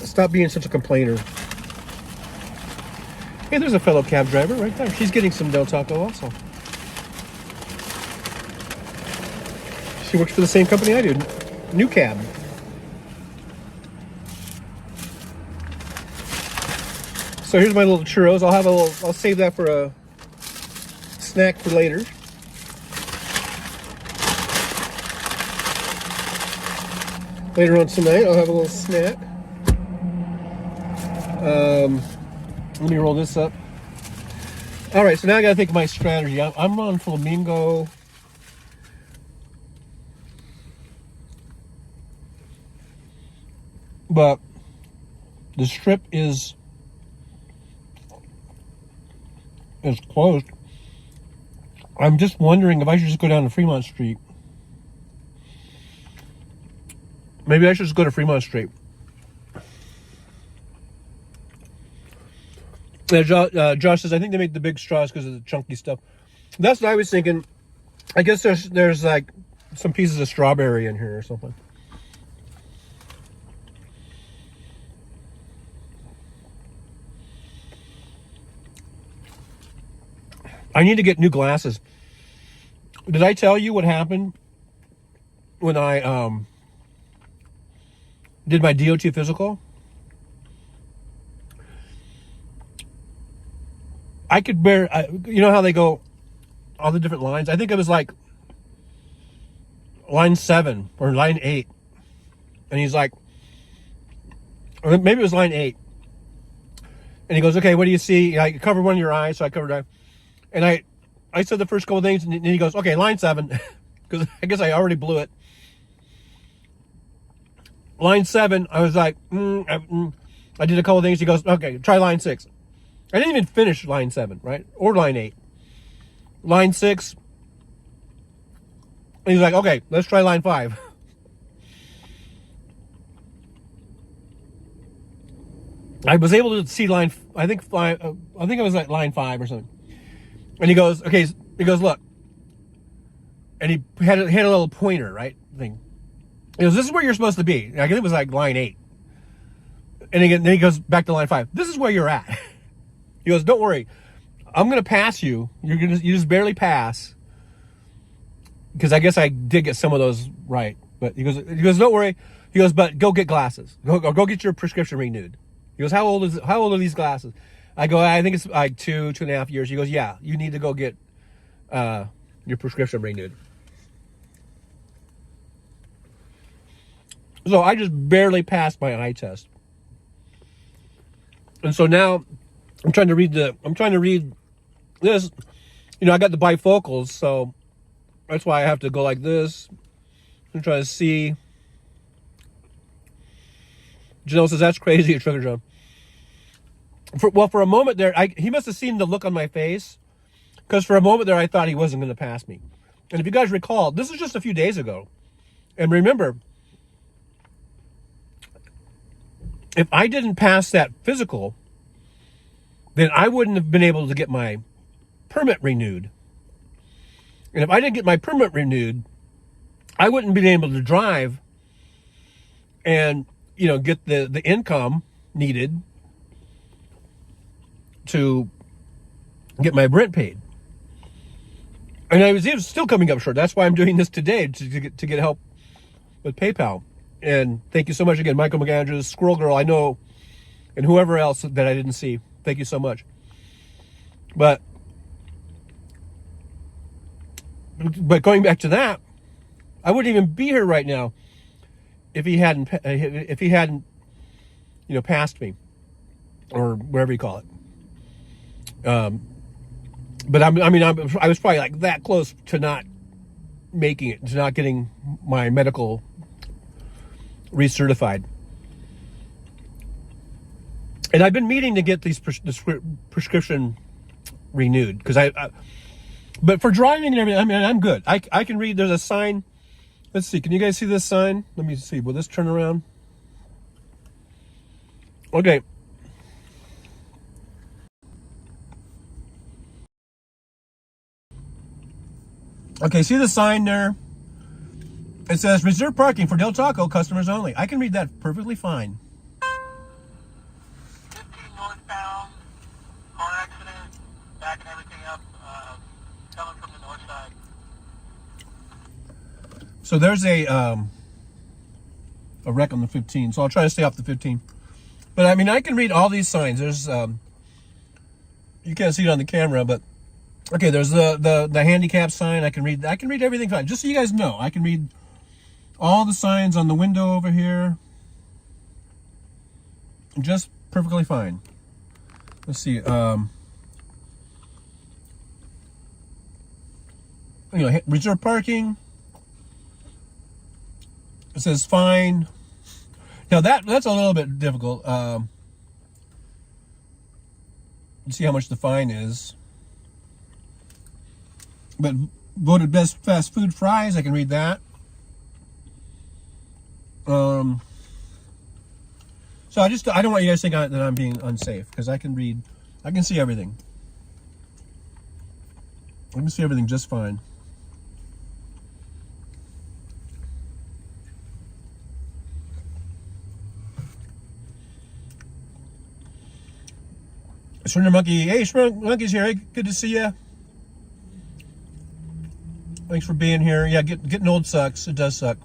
Stop being such a complainer. Hey, there's a fellow cab driver right there. She's getting some Del Taco also. She works for the same company I do, New Cab. So here's my little churros. I'll save that for a snack for later. Later on tonight, I'll have a little snack. Let me roll this up. All right, so now I got to think of my strategy. I'm on Flamingo. But the strip is closed. I'm just wondering if I should just go down to Fremont Street. Maybe I should just go to Fremont Street. Josh says, I think they make the big straws because of the chunky stuff. That's what I was thinking. I guess there's like some pieces of strawberry in here or something. I need to get new glasses. Did I tell you what happened when I did my DOT physical? I could bear, you know how they go, all the different lines? I think it was like line 7 or line 8. And he's like, or maybe it was line 8. And he goes, okay, what do you see? I covered one of your eyes, so I covered that. And I said the first couple of things, and then he goes, okay, line 7. Because I guess I already blew it. Line 7, I was like, I did a couple of things. He goes, okay, try line 6. I didn't even finish line 7, right? Or line 8. Line 6. And he's like, okay, let's try line 5. I was able to see line, I think it was like line 5 or something. And he goes, okay, he goes, look. And he had a little pointer, right? Thing. He goes, this is where you're supposed to be. I think it was like line 8. And then he goes back to line 5. This is where you're at. He goes, don't worry. I'm going to pass you. You just barely pass. Because I guess I did get some of those right. But he goes, don't worry. He goes, but go get glasses. Go get your prescription renewed. He goes, how old are these glasses? I go, I think it's like 2.5 years. He goes, yeah, you need to go get your prescription renewed. So I just barely passed my eye test. And so now I'm trying to read this. You know, I got the bifocals, so that's why I have to go like this and try to see. Janelle says, that's crazy, a trigger jump. For a moment there, he must have seen the look on my face, because for a moment there I thought he wasn't going to pass me. And if you guys recall, this was just a few days ago. And remember, if I didn't pass that physical, then I wouldn't have been able to get my permit renewed. And if I didn't get my permit renewed, I wouldn't be able to drive and, get the income needed to get my rent paid. And I was still coming up short. That's why I'm doing this today, to get help with PayPal. And thank you so much again, Michael McAndrews, Squirrel Girl, I know, and whoever else that I didn't see. Thank you so much. But going back to that, I wouldn't even be here right now if he hadn't passed me, or whatever you call it. But I was probably like that close to not making it, to not getting my medical recertified. And I've been meaning to get this prescription renewed, because but for driving and everything, I'm good. I can read. There's a sign. Let's see. Can you guys see this sign? Let me see. Will this turn around? Okay. Okay, see the sign there? It says reserve parking for Del Taco customers only. I can read that perfectly fine. 15 northbound, car accident, backing everything up, coming from the north side. So there's a wreck on the 15, so I'll try to stay off the 15. But I can read all these signs. There's you can't see it on the camera, but okay, there's the handicap sign. I can read everything fine. Just so you guys know, I can read all the signs on the window over here. Just perfectly fine. Let's see. Reserve parking. It says fine. Now that's a little bit difficult. Let's see how much the fine is. But voted best fast food fries, I can read that. So I don't want you guys to think that I'm being unsafe, because I can see everything. I can see everything just fine. Surrender Monkey, hey, Surrender Monkey's here. Hey, good to see you. Thanks for being here. Yeah, getting old sucks. It does suck.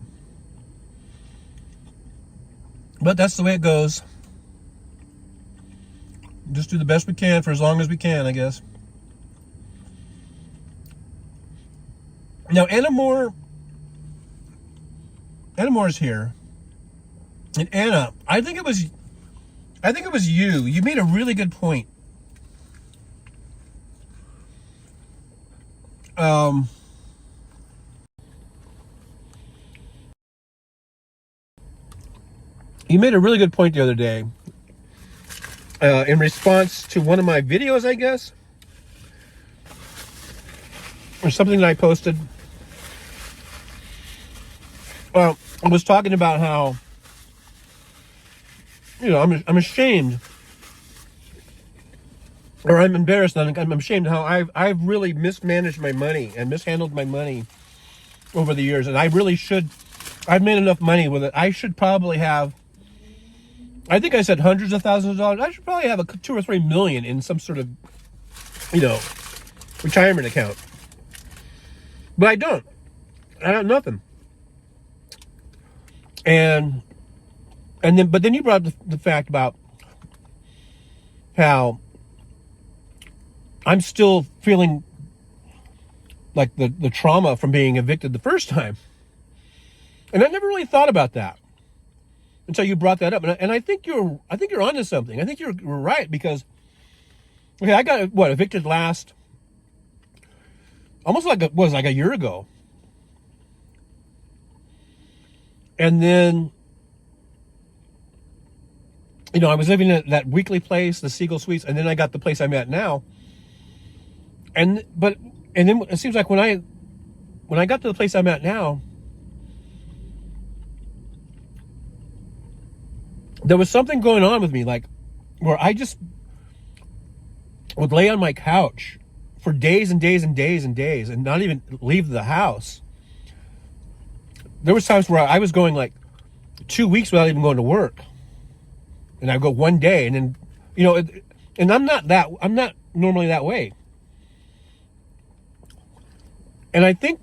But that's the way it goes. Just do the best we can for as long as we can, I guess. Now, Anna Moore's here. And Anna, I think it was you. You made a really good point. You made a really good point the other day in response to one of my videos, I guess, or something that I posted. Well, I was talking about how, I'm ashamed, or I'm embarrassed, and I'm ashamed how I've really mismanaged my money and mishandled my money over the years, and I really should. I've made enough money with it. I should probably have. I think I said hundreds of thousands of dollars. I should probably have $2 or $3 million in some sort of, retirement account. But I don't. I have nothing. And then you brought up the fact about how I'm still feeling like the trauma from being evicted the first time. And I never really thought about that until you brought that up. And I think you're onto something. I think you're right, because I got evicted last, almost like a year ago. And then I was living at that weekly place, the Siegel Suites, and then I got the place I'm at now. And then it seems like when I got to the place I'm at now, there was something going on with me, like where I just would lay on my couch for days and days and days and days and not even leave the house there was times where I was going like 2 weeks without even going to work, and I go one day, and then and I'm not normally that way, and I think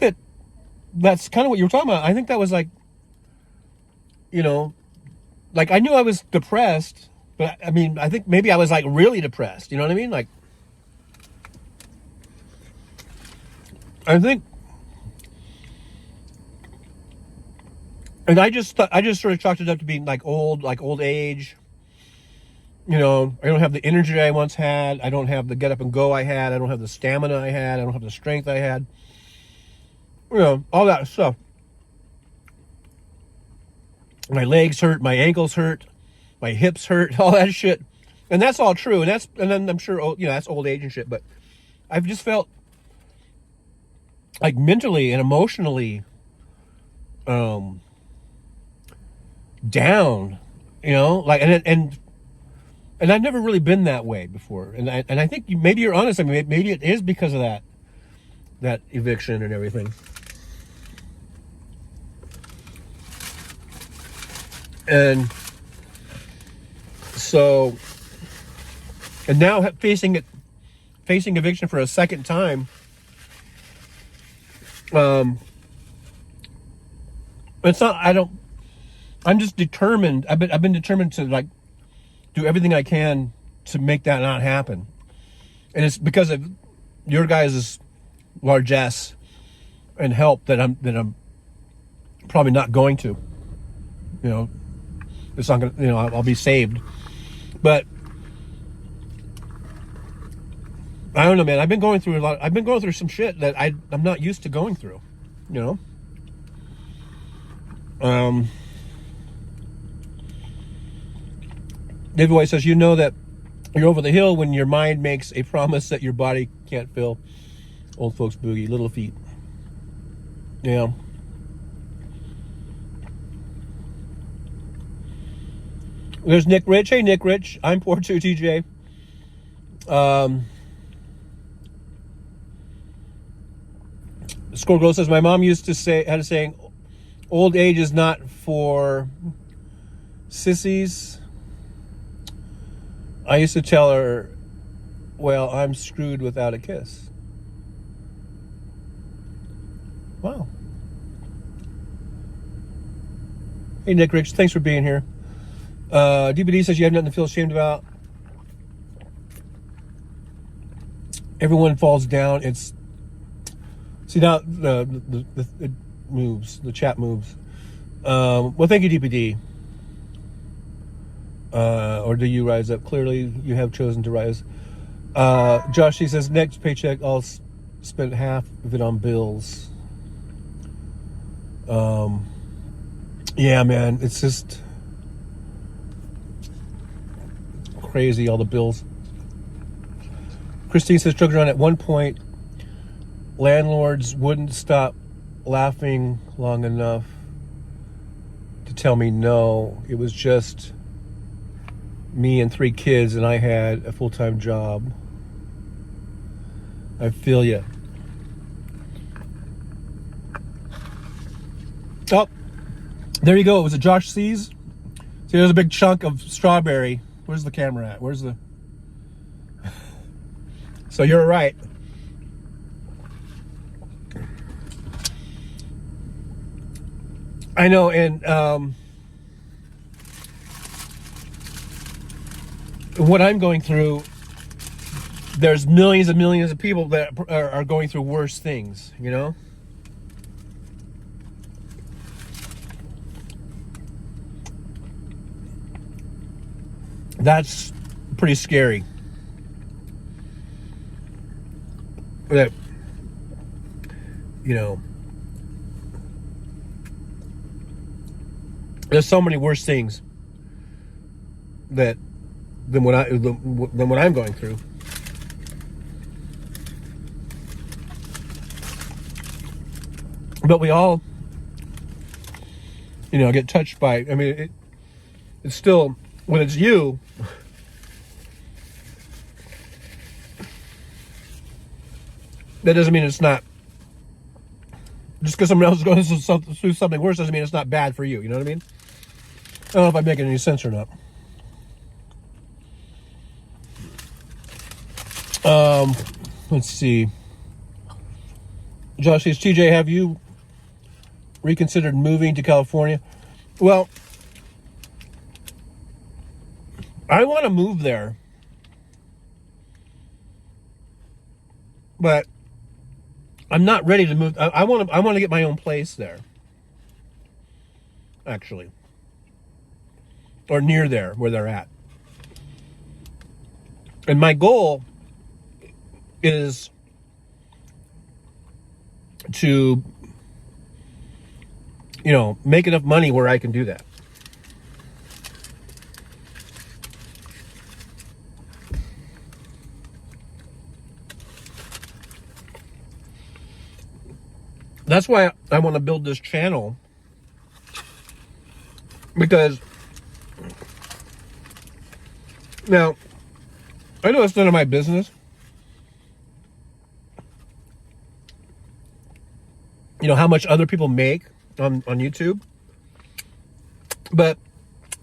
that's kind of what you were talking about. I think that was like, like I knew I was depressed, but I mean, I think maybe I was like really depressed. You know what I mean? Like, I think. And I just sort of chalked it up to being like old age. I don't have the energy I once had. I don't have the get up and go I had. I don't have the stamina I had. I don't have the strength I had. All that stuff. My legs hurt. My ankles hurt. My hips hurt. All that shit. And that's all true. And then I'm sure, that's old age and shit. But I've just felt like mentally and emotionally, down, like, and I've never really been that way before, and I think maybe you're honest. I mean, maybe it is because of that eviction and everything. And so, and now facing eviction for a second time, it's not. I'm just determined. I've been determined to like do everything I can to make that not happen, and it's because of your guys' largesse and help that I'm probably not going to. It's not gonna. I'll be saved, but I don't know, man. I've been going through a lot. I've been going through some shit that I'm not used to going through. David White says, that you're over the hill when your mind makes a promise that your body can't fill. Old folks boogie, little feet. Yeah. There's Nick Rich. Hey, Nick Rich. I'm poor too, TJ. Score Girl says, my mom had a saying, old age is not for sissies. I used to tell her, well, I'm screwed without a kiss. Wow. Hey, Nick Rich, thanks for being here. DBD says you have nothing to feel ashamed about. Everyone falls down. See now it moves. The chat moves. Well, thank you, DPD. Or do you rise up? Clearly, you have chosen to rise. Josh, he says, next paycheck, I'll spend half of it on bills. Yeah, man, it's just crazy, all the bills. Christine says, Trucker John, at one point, landlords wouldn't stop laughing long enough to tell me no. It was just me and 3 kids, and I had a full-time job. I feel ya. Oh, there you go. It was a Josh C's. See, there's a big chunk of strawberry. Where's the camera at? Where's the... So you're right. I know, and what I'm going through, there's millions and millions of people that are going through worse things, you know? That's pretty scary. That, you know, there's so many worse things than what I'm going through. But we all, you know, get touched by. I mean, it's still, when it's you, that doesn't mean it's not Just because someone else is going through something worse doesn't mean it's not bad for you. You know what I mean? I don't know if I'm making any sense or not. Let's see. Josh says, TJ, have you reconsidered moving to California? Well, I want to move there, but I'm not ready to move. I want to get my own place there, actually, or near there where they're at. And my goal is to, make enough money where I can do that. That's why I want to build this channel, because now I know it's none of my business. How much other people make on YouTube. But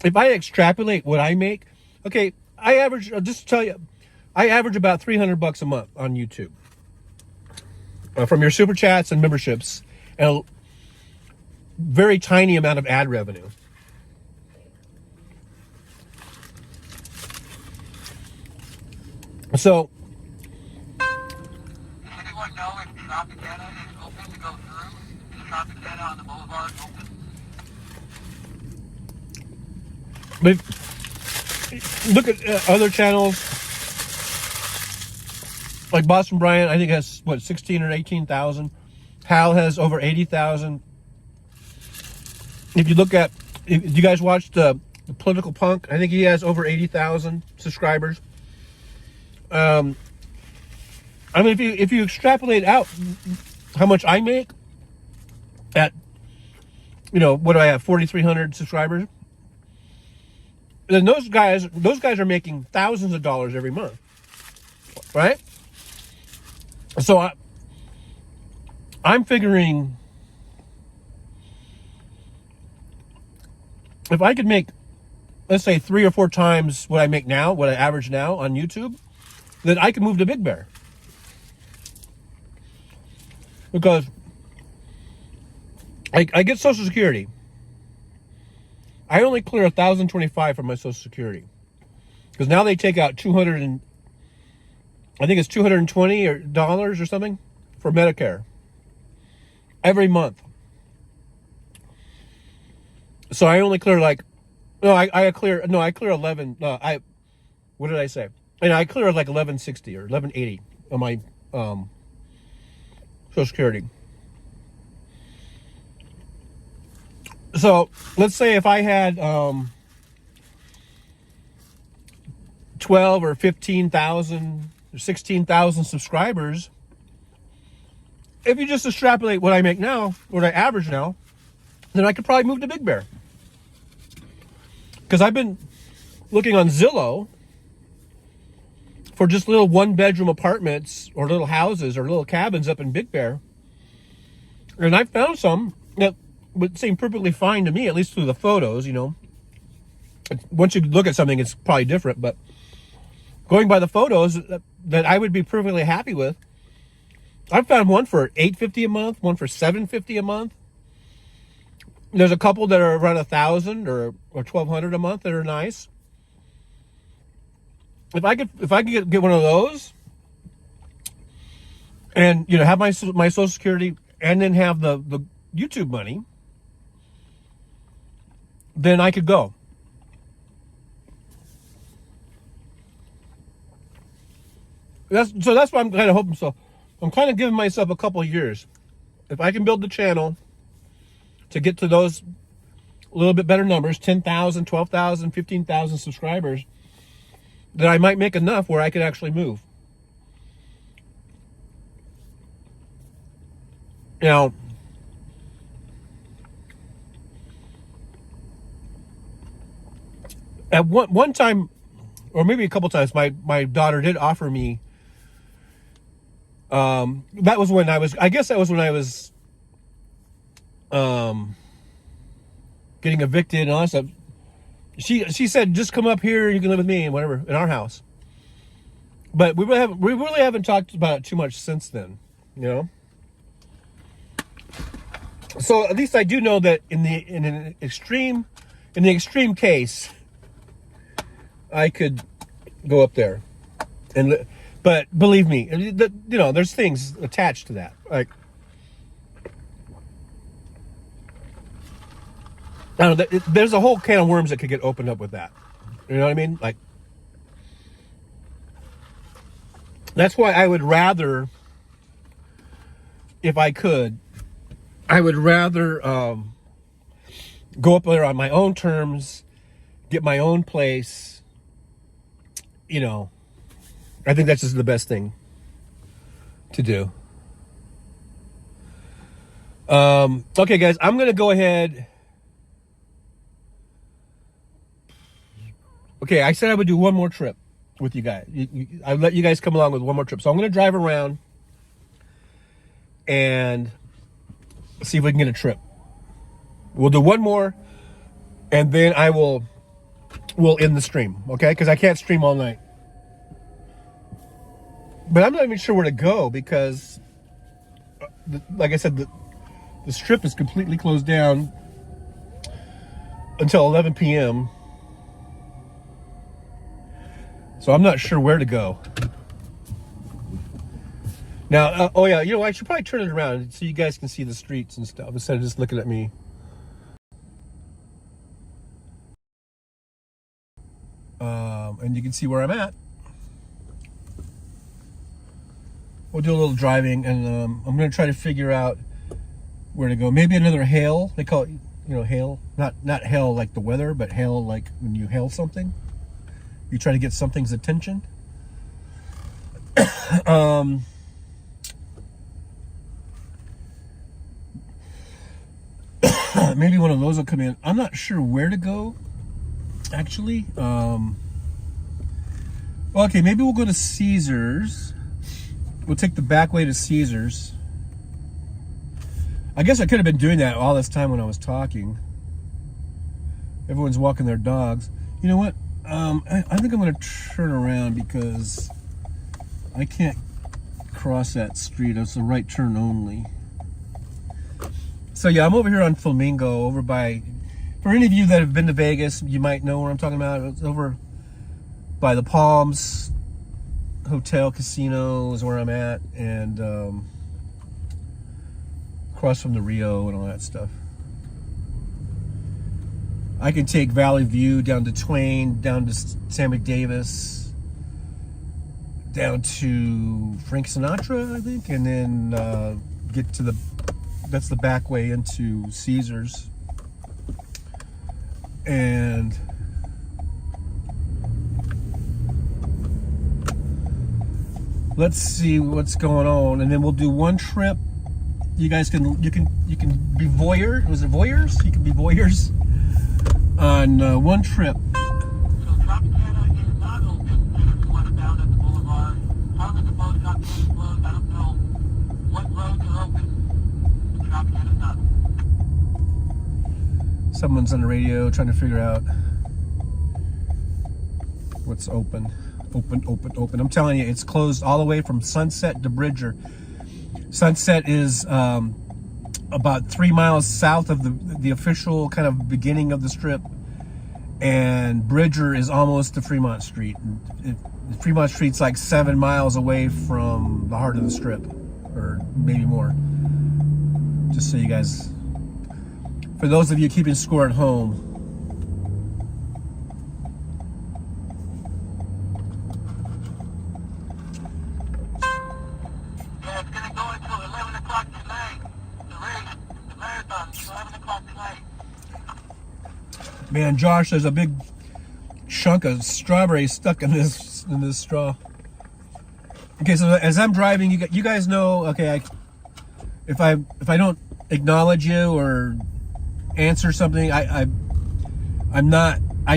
if I extrapolate what I make, okay, I'll just tell you, I average about $300 a month on YouTube. From your super chats and memberships, and a very tiny amount of ad revenue. So, Does anyone know if Tropicana is open to go through? Is Tropicana on the boulevard open? but look at other channels. Like Boston Brian, I think has 16 or 18,000. Hal has over 80,000. If you guys watched the Political Punk, I think he has over 80,000 subscribers. I mean, if you extrapolate out how much I make at, what do I have, 4,300 subscribers? Then those guys are making thousands of dollars every month, right? So I'm figuring if I could make, let's say, 3 or 4 times what I make now, what I average now on YouTube, then I could move to Big Bear. Because I get Social Security. I only clear $1,025 from my Social Security. Because now they take out I think it's $220 or something for Medicare every month. So I only clear I clear 11. What did I say? I clear like 1160 or 1180 on my Social Security. So let's say if I had 12 or 15,000 or 16,000 subscribers, if you just extrapolate what I make now, what I average now, then I could probably move to Big Bear. Because I've been looking on Zillow for just little 1-bedroom apartments or little houses or little cabins up in Big Bear. And I found some that would seem perfectly fine to me, at least through the photos, Once you look at something, it's probably different, but going by the photos that I would be perfectly happy with, I found one for $850 a month, one for $750 a month. There's a couple that are around $1,000 or $1,200 a month that are nice. If I could get one of those, and have my Social Security, and then have the YouTube money, then I could go. That's what I'm kind of hoping. So I'm kind of giving myself a couple of years. If I can build the channel to get to those a little bit better numbers, 10,000, 12,000, 15,000 subscribers, then I might make enough where I could actually move. Now, at one time, or maybe a couple times, my daughter did offer me. That was when I guess that was when I was getting evicted and all that stuff. She said, just come up here and you can live with me and whatever in our house. But we really haven't talked about it too much since then, you know. So at least I do know that in the extreme case, I could go up there, but believe me, you know, there's things attached to that. Like, I don't know, there's a whole can of worms that could get opened up with that. You know what I mean? Like, that's why I would rather, if I could, I would rather go up there on my own terms, get my own place. You know, I think that's just the best thing to do. Okay, guys, I'm going to go ahead. Okay, I said I would do one more trip with you guys. I'd let you guys come along with one more trip. So I'm going to drive around and see if we can get a trip. We'll do one more, and then we'll end the stream, okay? Because I can't stream all night. But I'm not even sure where to go because, like I said, the strip is completely closed down until 11 p.m. So I'm not sure where to go. Now, oh yeah, you know, I should probably turn it around so you guys can see the streets and stuff instead of just looking at me. And you can see where I'm at. We'll do a little driving, and I'm going to try to figure out where to go. Maybe another hail. They call it, you know, hail. Not hail like the weather, but hail like when you hail something. You try to get something's attention. Maybe one of those will come in. I'm not sure where to go, actually. Okay, maybe we'll go to Caesars. We'll take the back way to Caesars. I guess I could have been doing that all this time when I was talking. Everyone's walking their dogs. You know what? I think I'm going to turn around because I can't cross that street. It's a right turn only. So yeah, I'm over here on Flamingo, over by, for any of you that have been to Vegas, you might know where I'm talking about. It's over by the Palms Hotel Casino is where I'm at, and across from the Rio and all that stuff. I can take Valley View down to Twain, down to San McDavis, down to Frank Sinatra, I think, and then get to that's the back way into Caesars. And let's see what's going on, and then we'll do one trip. You guys can be voyeur. Was it voyeurs? You can be voyeurs on one trip. So Tropicana is not open westbound at the boulevard. Part of the boat not being closed. I don't know what roads are open. Tropicana's not. Someone's on the radio trying to figure out what's open. Open. I'm telling you, it's closed all the way from Sunset to Bridger. Sunset is about 3 miles south of the official kind of beginning of the strip, and Bridger is almost to Fremont Street. Fremont Street's like 7 miles away from the heart of the strip, or maybe more. Just so you guys, for those of you keeping score at home. Yeah, it's gonna go until 11 o'clock tonight. The marathon, 11 o'clock tonight. Man, Josh, there's a big chunk of strawberry stuck in this straw. Okay, so as I'm driving, you guys know. Okay, if I don't acknowledge you or answer something, I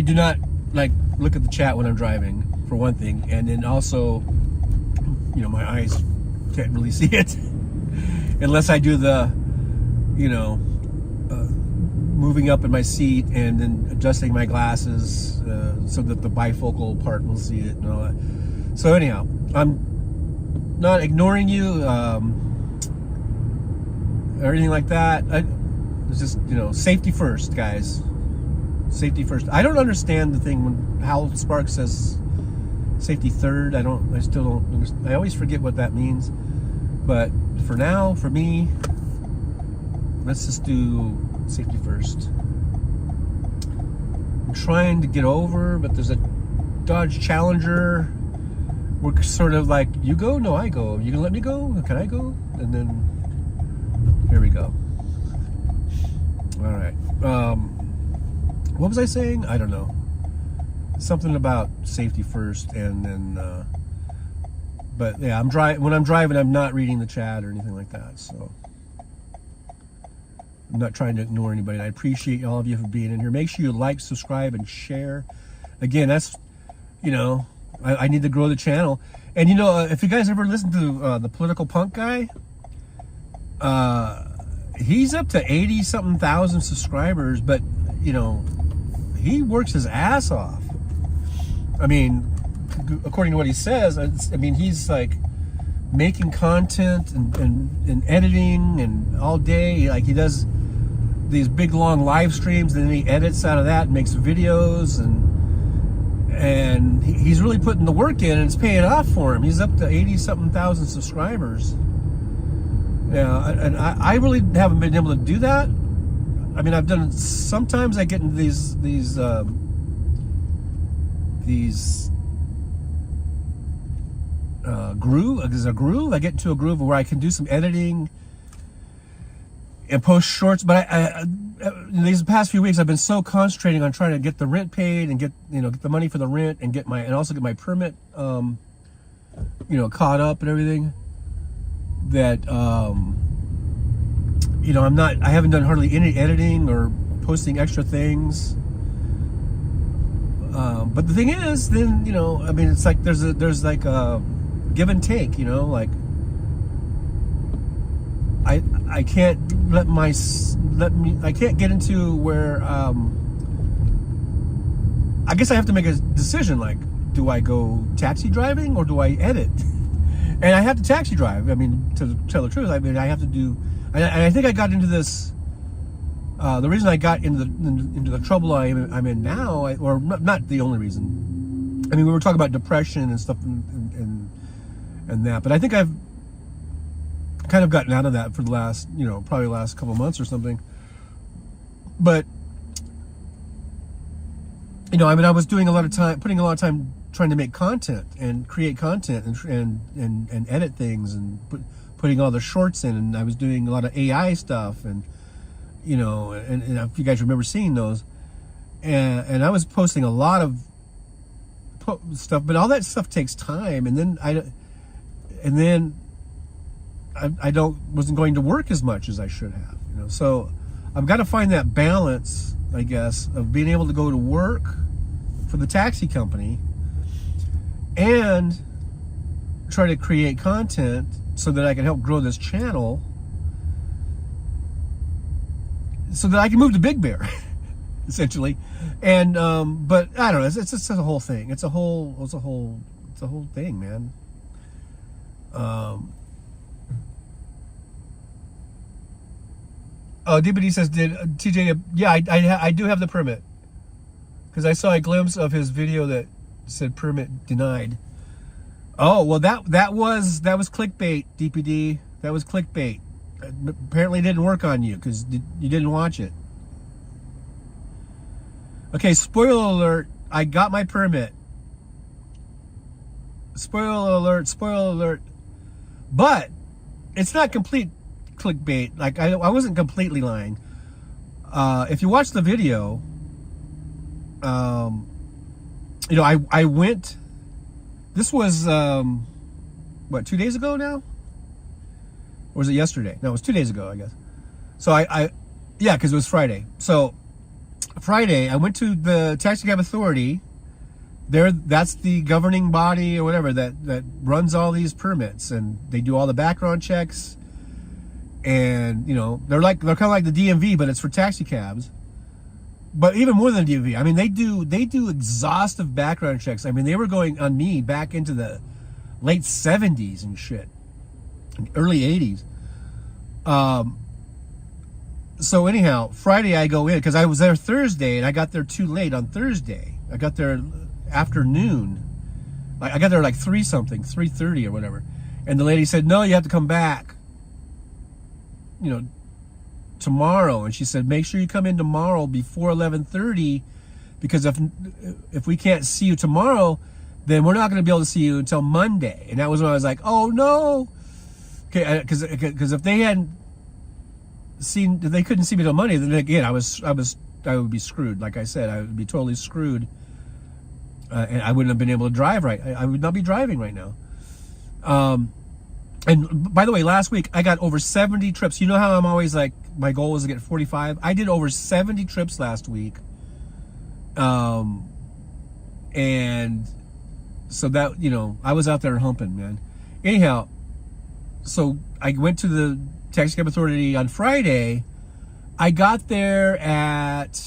do not like look at the chat when I'm driving, for one thing, and then also, you know, my eyes can't really see it unless I do the, you know, moving up in my seat and then adjusting my glasses so that the bifocal part will see it and all that. So anyhow, I'm not ignoring you or anything like that. It's just, you know, safety first, guys. Safety first. I don't understand the thing when Hal Sparks says safety third. I still don't understand. I always forget what that means. But for now, for me, let's just do safety first. I'm trying to get over, but there's a Dodge Challenger. We're sort of like, you go? No, I go. You gonna let me go? Can I go? And then, here we go. All right. What was I saying? I don't know. Something about safety first, and then, but yeah, when I'm driving, I'm not reading the chat or anything like that, so. I'm not trying to ignore anybody. And I appreciate all of you for being in here. Make sure you like, subscribe, and share. Again, that's, you know, I need to grow the channel. And you know, if you guys ever listen to the Political Punk guy, he's up to 80-something thousand subscribers, but you know, he works his ass off. I mean, according to what he says, I mean, he's like making content and editing and all day. Like he does these big long live streams, and then he edits out of that and makes videos, and he's really putting the work in, and it's paying off for him. He's up to 80-something thousand subscribers. Yeah, and I really haven't been able to do that. I mean, I've done, sometimes I get into these groove. There's a groove. I get into a groove where I can do some editing and post shorts. But in these past few weeks, I've been so concentrating on trying to get the rent paid and get the money for the rent and also get my permit, caught up and everything, that I haven't done hardly any editing or posting extra things. But the thing is, then, I mean, it's like there's like a give and take, like I can't I can't get into where I guess I have to make a decision, like, do I go taxi driving or do I edit? And I have to taxi drive. I mean, to tell the truth, I mean, I have to do, and I think I got into this. The reason I got into the trouble I'm in now, or not the only reason. I mean, we were talking about depression and stuff and that, but I think I've kind of gotten out of that for the last, probably the last couple of months or something. But I mean, I was doing putting a lot of time trying to make content and create content and edit things and putting all the shorts in, and I was doing a lot of AI stuff and if you guys remember seeing those, and I was posting a lot of stuff, but all that stuff takes time, and then I wasn't going to work as much as I should have, so I've got to find that balance, I guess, of being able to go to work for the taxi company and try to create content so that I can help grow this channel, so that I can move to Big Bear, essentially. And but I don't know. It's just a whole thing. It's a whole thing, man. DBD says, did TJ? Yeah, I do have the permit, because I saw a glimpse of his video that said permit denied. Oh well, that was clickbait, DPD. That was clickbait. Apparently it didn't work on you because you didn't watch it. Okay, spoiler alert, I got my permit. Spoiler alert. But it's not complete clickbait. Like, I wasn't completely lying. If you watch the video, I went, this was, 2 days ago now? Or was it yesterday? No, it was 2 days ago, I guess. So yeah, because it was Friday. So Friday, I went to the Taxi Cab Authority. That's the governing body or whatever that runs all these permits, and they do all the background checks. And they're kind of like the DMV, but it's for taxi cabs. but even more than DMV. I mean, they do exhaustive background checks. I mean, they were going on me back into the late 70s and shit, early 80s. So anyhow, Friday I go in because I was there Thursday and I got there too late on Thursday. I got there afternoon. I got there like 3:30 or whatever. And the lady said, no, you have to come back, you know, tomorrow. And she said, make sure you come in tomorrow before 11:30, because if we can't see you tomorrow, then we're not going to be able to see you until Monday. And that was when I was like, oh no. Okay, because if they hadn't seen, if they couldn't see me till Monday, then again, I would be screwed. Like I said, I would be totally screwed. And I wouldn't have been able to drive right. I would not be driving right now. And by the way, last week I got over 70 trips. You know how I'm always like, my goal was to get 45. I did over 70 trips last week. And so that, you know, I was out there humping, man. Anyhow, so I went to the Taxi Cab Authority on Friday. I got there at,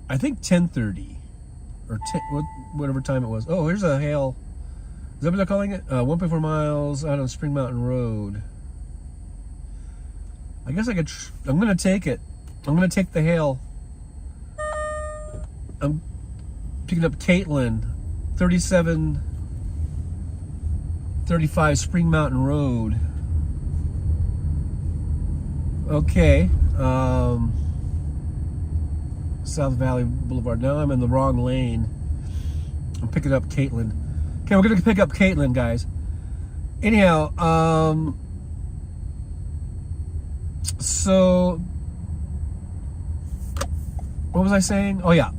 I think 10:30 or 10, whatever time it was. Oh, here's a hail. Is that what they're calling it? 1.4 miles out on Spring Mountain Road. I guess I could. I'm gonna take it. I'm gonna take the hail. I'm picking up Caitlin, 3735 Spring Mountain Road. Okay. South Valley Boulevard. Now I'm in the wrong lane. I'm picking up Caitlin. Okay, we're gonna pick up Caitlin, guys. Anyhow, so what was I saying? Oh yeah.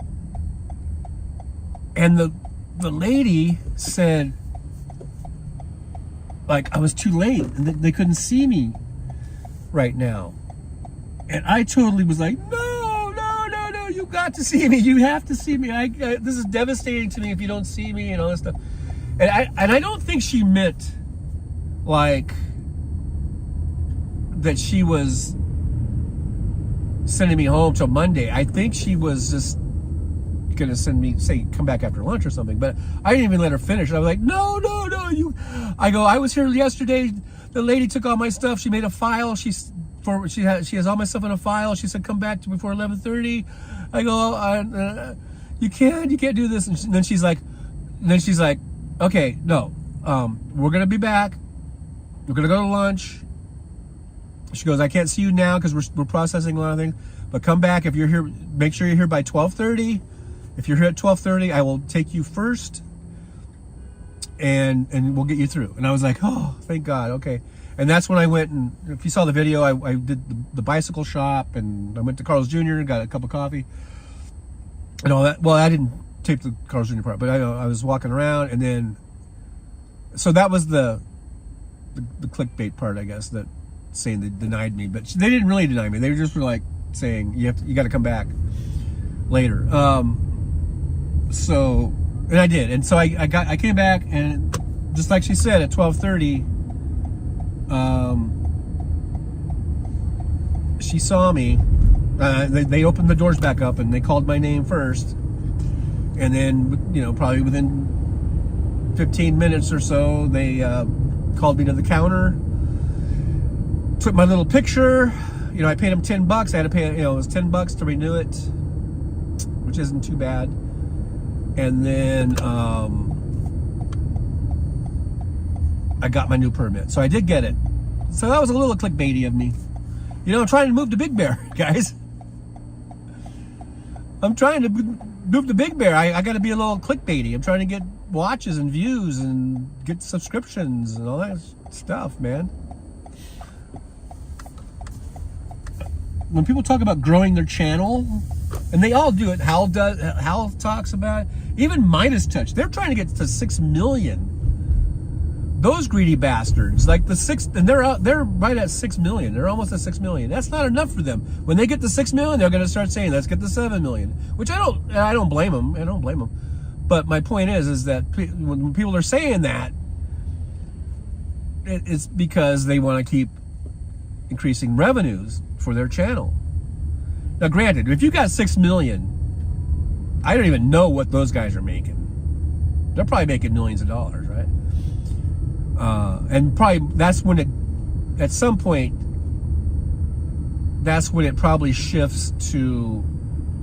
And the lady said, like, I was too late and they couldn't see me right now. And I totally was like, no, you got to see me. You have to see me. This is devastating to me if you don't see me and all this stuff. And I don't think she meant like that she was sending me home till Monday. I think she was just gonna send me, say, come back after lunch or something. But I didn't even let her finish. I was like, no, you. I go, I was here yesterday. The lady took all my stuff. She made a file. She has all my stuff in a file. She said, come back before 11:30. I go, you can't do this. And then she's like, okay, no, we're gonna be back. We're gonna go to lunch. She goes, I can't see you now because we're processing a lot of things. But come back if you're here. Make sure you're here by 12:30. If you're here at 12:30, I will take you first, and we'll get you through. And I was like, oh, thank God. Okay. And that's when I went, and if you saw the video, I did the bicycle shop, and I went to Carl's Jr. and got a cup of coffee and all that. Well, I didn't tape the Carl's Jr. part, but I was walking around, and then, so that was the clickbait part, I guess, that saying they denied me, but they didn't really deny me. They just were like saying, you got to come back later. So, and I did. And so I came back, and just like she said, at 12:30, she saw me. They opened the doors back up and they called my name first, and then, you know, probably within 15 minutes or so, they called me to the counter, took my little picture. You know, I paid them $10. I had to pay, you know, it was $10 to renew it, which isn't too bad. And then I got my new permit. So I did get it. So that was a little clickbaity of me. You know, I'm trying to move to Big Bear, guys. I'm trying to move to Big Bear. I got to be a little clickbaity. I'm trying to get watches and views and get subscriptions and all that stuff, man. When people talk about growing their channel, and they all do it, Hal talks about it. Even Midas Touch, they're trying to get to 6 million. Those greedy bastards, like they're right at 6 million. They're almost at 6 million. That's not enough for them. When they get to 6 million, they're going to start saying, "Let's get to 7 million." Which I don't blame them. I don't blame them. But my point is that when people are saying that, it's because they want to keep increasing revenues for their channel. Now, granted, if you got 6 million, I don't even know what those guys are making. They're probably making millions of dollars, right? And probably that's when it, at some point, that's when it probably shifts to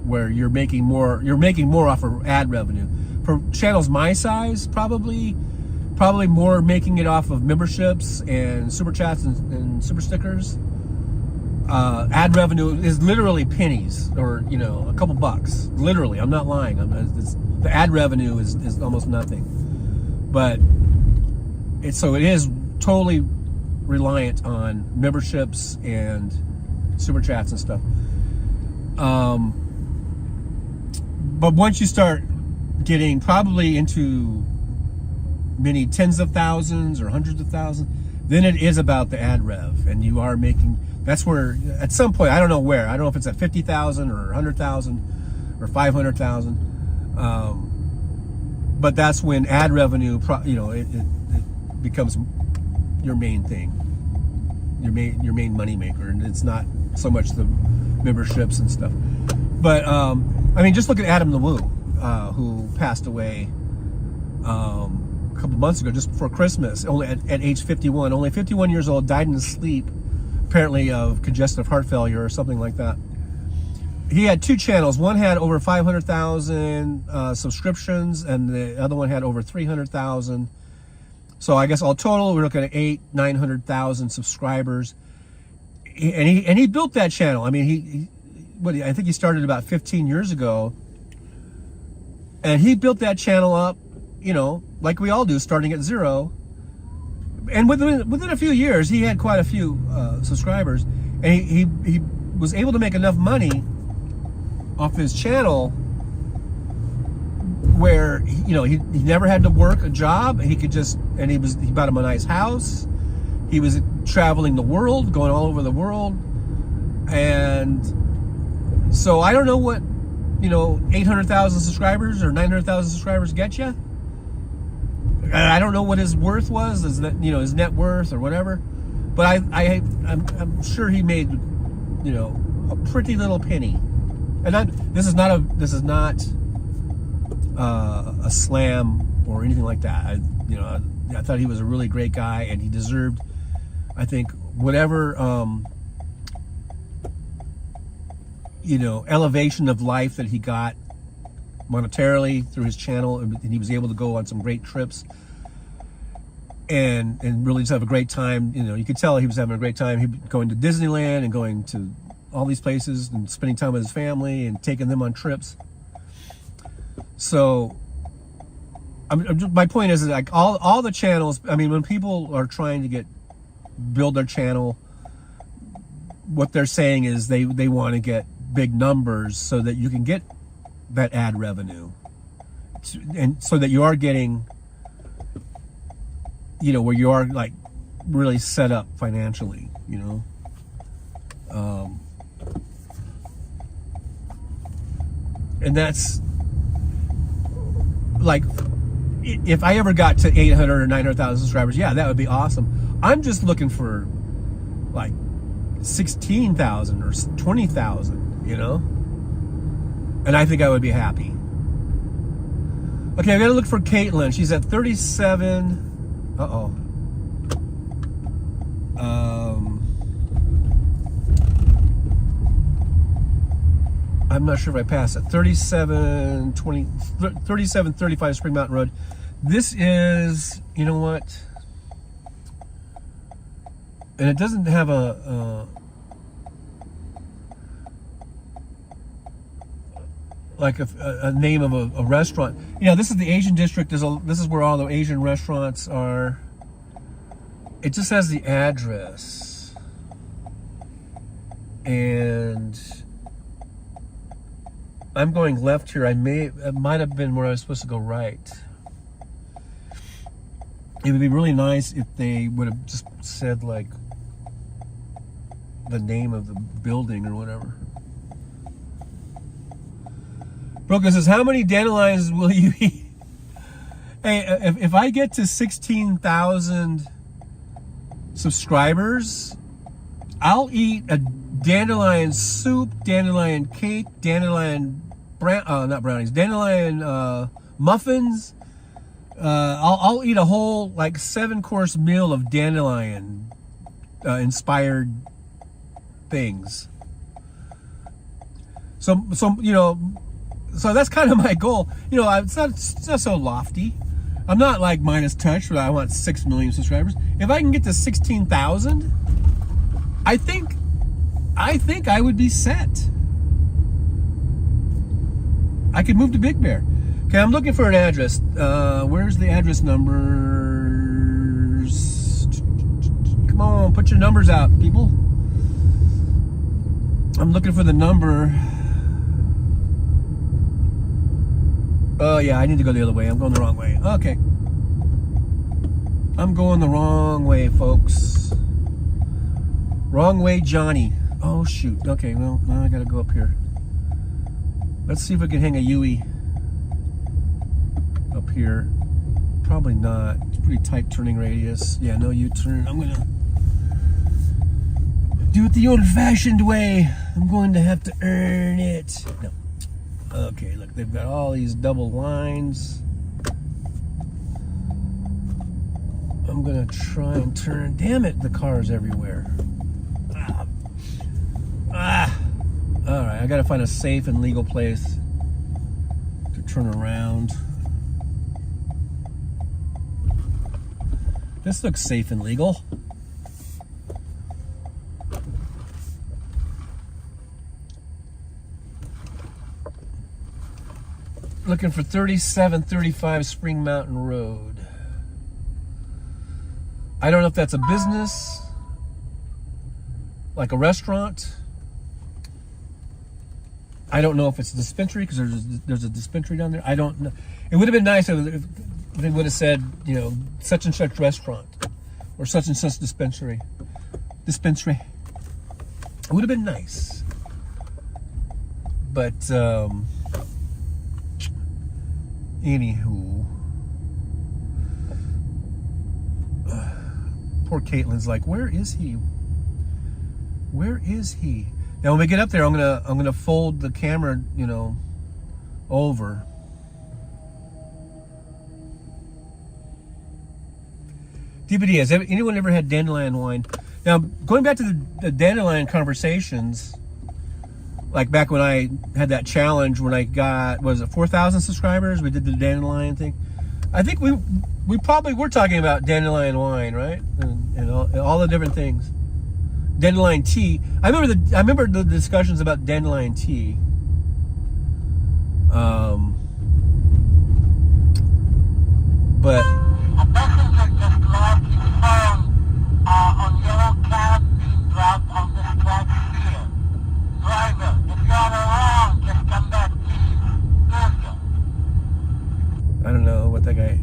where you're making more off of ad revenue. For channels my size, probably more making it off of memberships and super chats and super stickers. Ad revenue is literally pennies, or a couple bucks. Literally, I'm not lying. The ad revenue is almost nothing. But it is totally reliant on memberships and super chats and stuff. But once you start getting probably into many tens of thousands or hundreds of thousands, then it is about the ad rev, and you are making. That's where at some point, I don't know where. I don't know if it's at 50,000 or 100,000 or 500,000. But that's when ad revenue, it becomes your main thing, your main money maker, and it's not so much the memberships and stuff. But just look at Adam LeWoo, who passed away a couple months ago, just before Christmas, only at age 51, only 51 years old, died in his sleep, apparently of congestive heart failure or something like that. He had two channels. One had over 500,000 subscriptions, and the other one had over 300,000. So I guess all total, we're looking at 900,000 subscribers. And he built that channel. I mean, I think he started about 15 years ago, and he built that channel up, like we all do, starting at zero. And within a few years, he had quite a few subscribers, and he was able to make enough money off his channel where he never had to work a job. He bought him a nice house. He was traveling the world, going all over the world, and so I don't know what 800,000 subscribers or 900,000 subscribers get you. I don't know what his worth was, his net worth or whatever, but I'm sure he made a pretty little penny. And this is not a slam or anything like that. I thought he was a really great guy, and he deserved, I think, whatever elevation of life that he got monetarily through his channel, and he was able to go on some great trips and really just have a great time. You could tell he was having a great time. He going to Disneyland and going to all these places and spending time with his family and taking them on trips. So my point is like all the channels, when people are trying to build their channel, what they're saying is they want to get big numbers so that you can get that ad revenue, and so that you are getting, where you are like really set up financially, and that's like, if I ever got to 800 or 900,000 subscribers, yeah, that would be awesome. I'm just looking for like 16,000 or 20,000, and I think I would be happy. Okay, I gotta look for Caitlin. She's at 37. I'm not sure if I passed it. 3735 Spring Mountain Road. This is, you know what? And it doesn't have a name of a restaurant. This is the Asian district. This is where all the Asian restaurants are. It just has the address, and I'm going left here. It might have been where I was supposed to go right. It would be really nice if they would have just said like the name of the building or whatever. Broca says, how many dandelions will you eat? Hey, if I get to 16,000 subscribers, I'll eat a dandelion soup, dandelion cake, dandelion not brownies, dandelion muffins. I'll eat a whole like 7-course meal of dandelion inspired things. So you know, so that's kind of my goal. You know, it's not so lofty. I'm not like Midas Touch where I want 6 million subscribers. If I can get to 16,000, I think I would be set. I could move to Big Bear. Okay, I'm looking for an address. Where's the address numbers? Come on, put your numbers out, people. I'm looking for the number. Oh yeah, I need to go the other way. I'm going the wrong way. Okay. I'm going the wrong way, folks. Wrong way, Johnny. Oh shoot. Okay, well, now I gotta go up here. Let's see if we can hang a Yui up here. Probably not. It's pretty tight turning radius. Yeah, no U-turn. I'm gonna do it the old-fashioned way. I'm going to have to earn it. No. Okay, look, they've got all these double lines. I'm gonna try and turn. Damn it, the cars everywhere. All right, I gotta find a safe and legal place to turn around. This looks safe and legal. Looking for 3735 Spring Mountain Road. I don't know if that's a business, like a restaurant. I don't know if it's a dispensary because there's a dispensary down there. I don't know. It would have been nice if they would have said, you know, such and such restaurant or such and such dispensary. It would have been nice. But anywho, poor Caitlin's like, where is he? Where is he? Now when we get up there, I'm gonna fold the camera, you know, over. DPD, has anyone ever had dandelion wine? Now going back to the dandelion conversations, like back when I had that challenge when I got, was it 4,000 subscribers? We did the dandelion thing. I think we probably were talking about dandelion wine, right? And all the different things. Dandelion tea. I remember the discussions about dandelion tea. But A messenger just lost his phone on yellow cab being dropped on the track here. Driver, if you're around, just come back, please. Georgia. I don't know what that guy.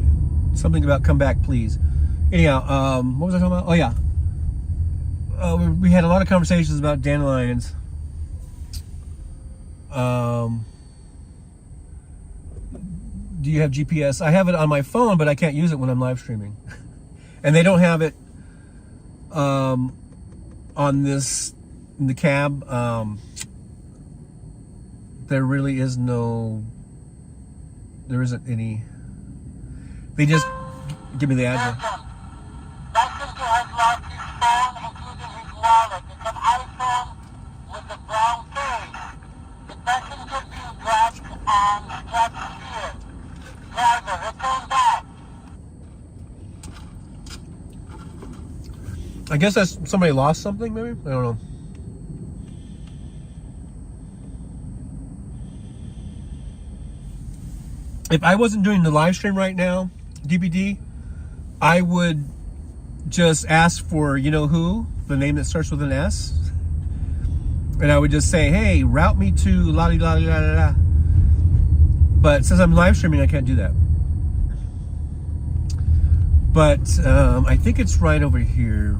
Something about come back, please. Anyhow, what was I talking about? Oh yeah. We had a lot of conversations about dandelions. Do you have GPS? I have it on my phone, but I can't use it when I'm live streaming. And they don't have it on this, in the cab. There really is no, there isn't any. They just give me the address. Messenger has lost his phone, including his wallet. It's an iPhone with a brown case. The messenger being dropped on track here. Driver, return back. I guess that's somebody lost something, maybe? I don't know. If I wasn't doing the live stream right now, DPD, I would just ask for, you know who, the name that starts with an S, and I would just say, hey, route me to la di la di la la. But since I'm live streaming, I can't do that. But I think it's right over here.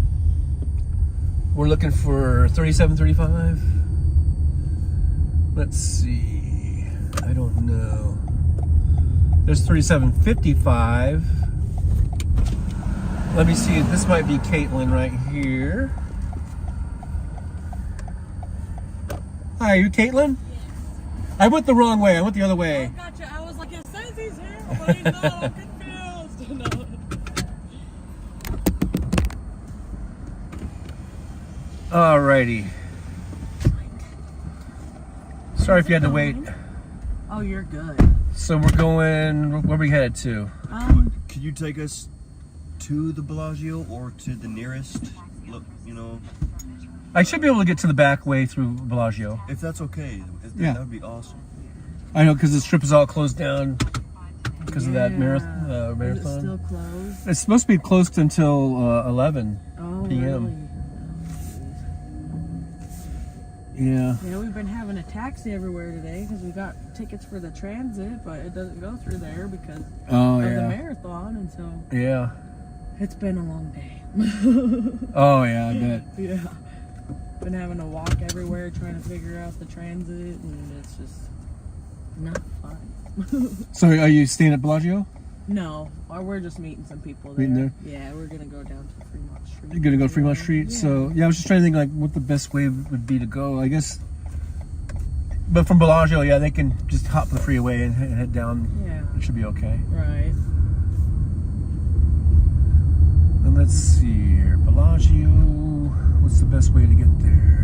We're looking for 3735. Let's see. I don't know. There's 3755. Let me see. This might be Caitlin right here. Hi, are you Caitlin? I went the wrong way. I went the other way. Gotcha. I was like, it says he's here, but he's not. I'm confused. No. Alrighty. Sorry if you had to wait. Oh, you're good. So we're going, where are we headed to? Could you take us to the Bellagio or to the nearest? Look, you know, I should be able to get to the back way through Bellagio. if that's okay, Yeah. that would be awesome. I know, because the strip is all closed down because of that Is marathon. it still closed? It's supposed to be closed until 11 Oh, p.m. really? Yeah. Yeah, we've been having a taxi everywhere today because we got tickets for the transit, but it doesn't go through there because Oh, of the yeah. marathon, and so Yeah. it's been a long day. Oh, yeah, I bet. Yeah. Been having to walk everywhere trying to figure out the transit, and it's just not fun. So are you staying at Bellagio? No, or we're just meeting some people there. Meeting there? Yeah, we're gonna go down to Fremont Street. You're going to go Fremont Street? Yeah. So, yeah, I was just trying to think, like, what the best way would be to go, I guess. But from Bellagio, yeah, they can just hop the freeway and head down. Yeah. It should be okay. Right. And let's see here. Bellagio, what's the best way to get there?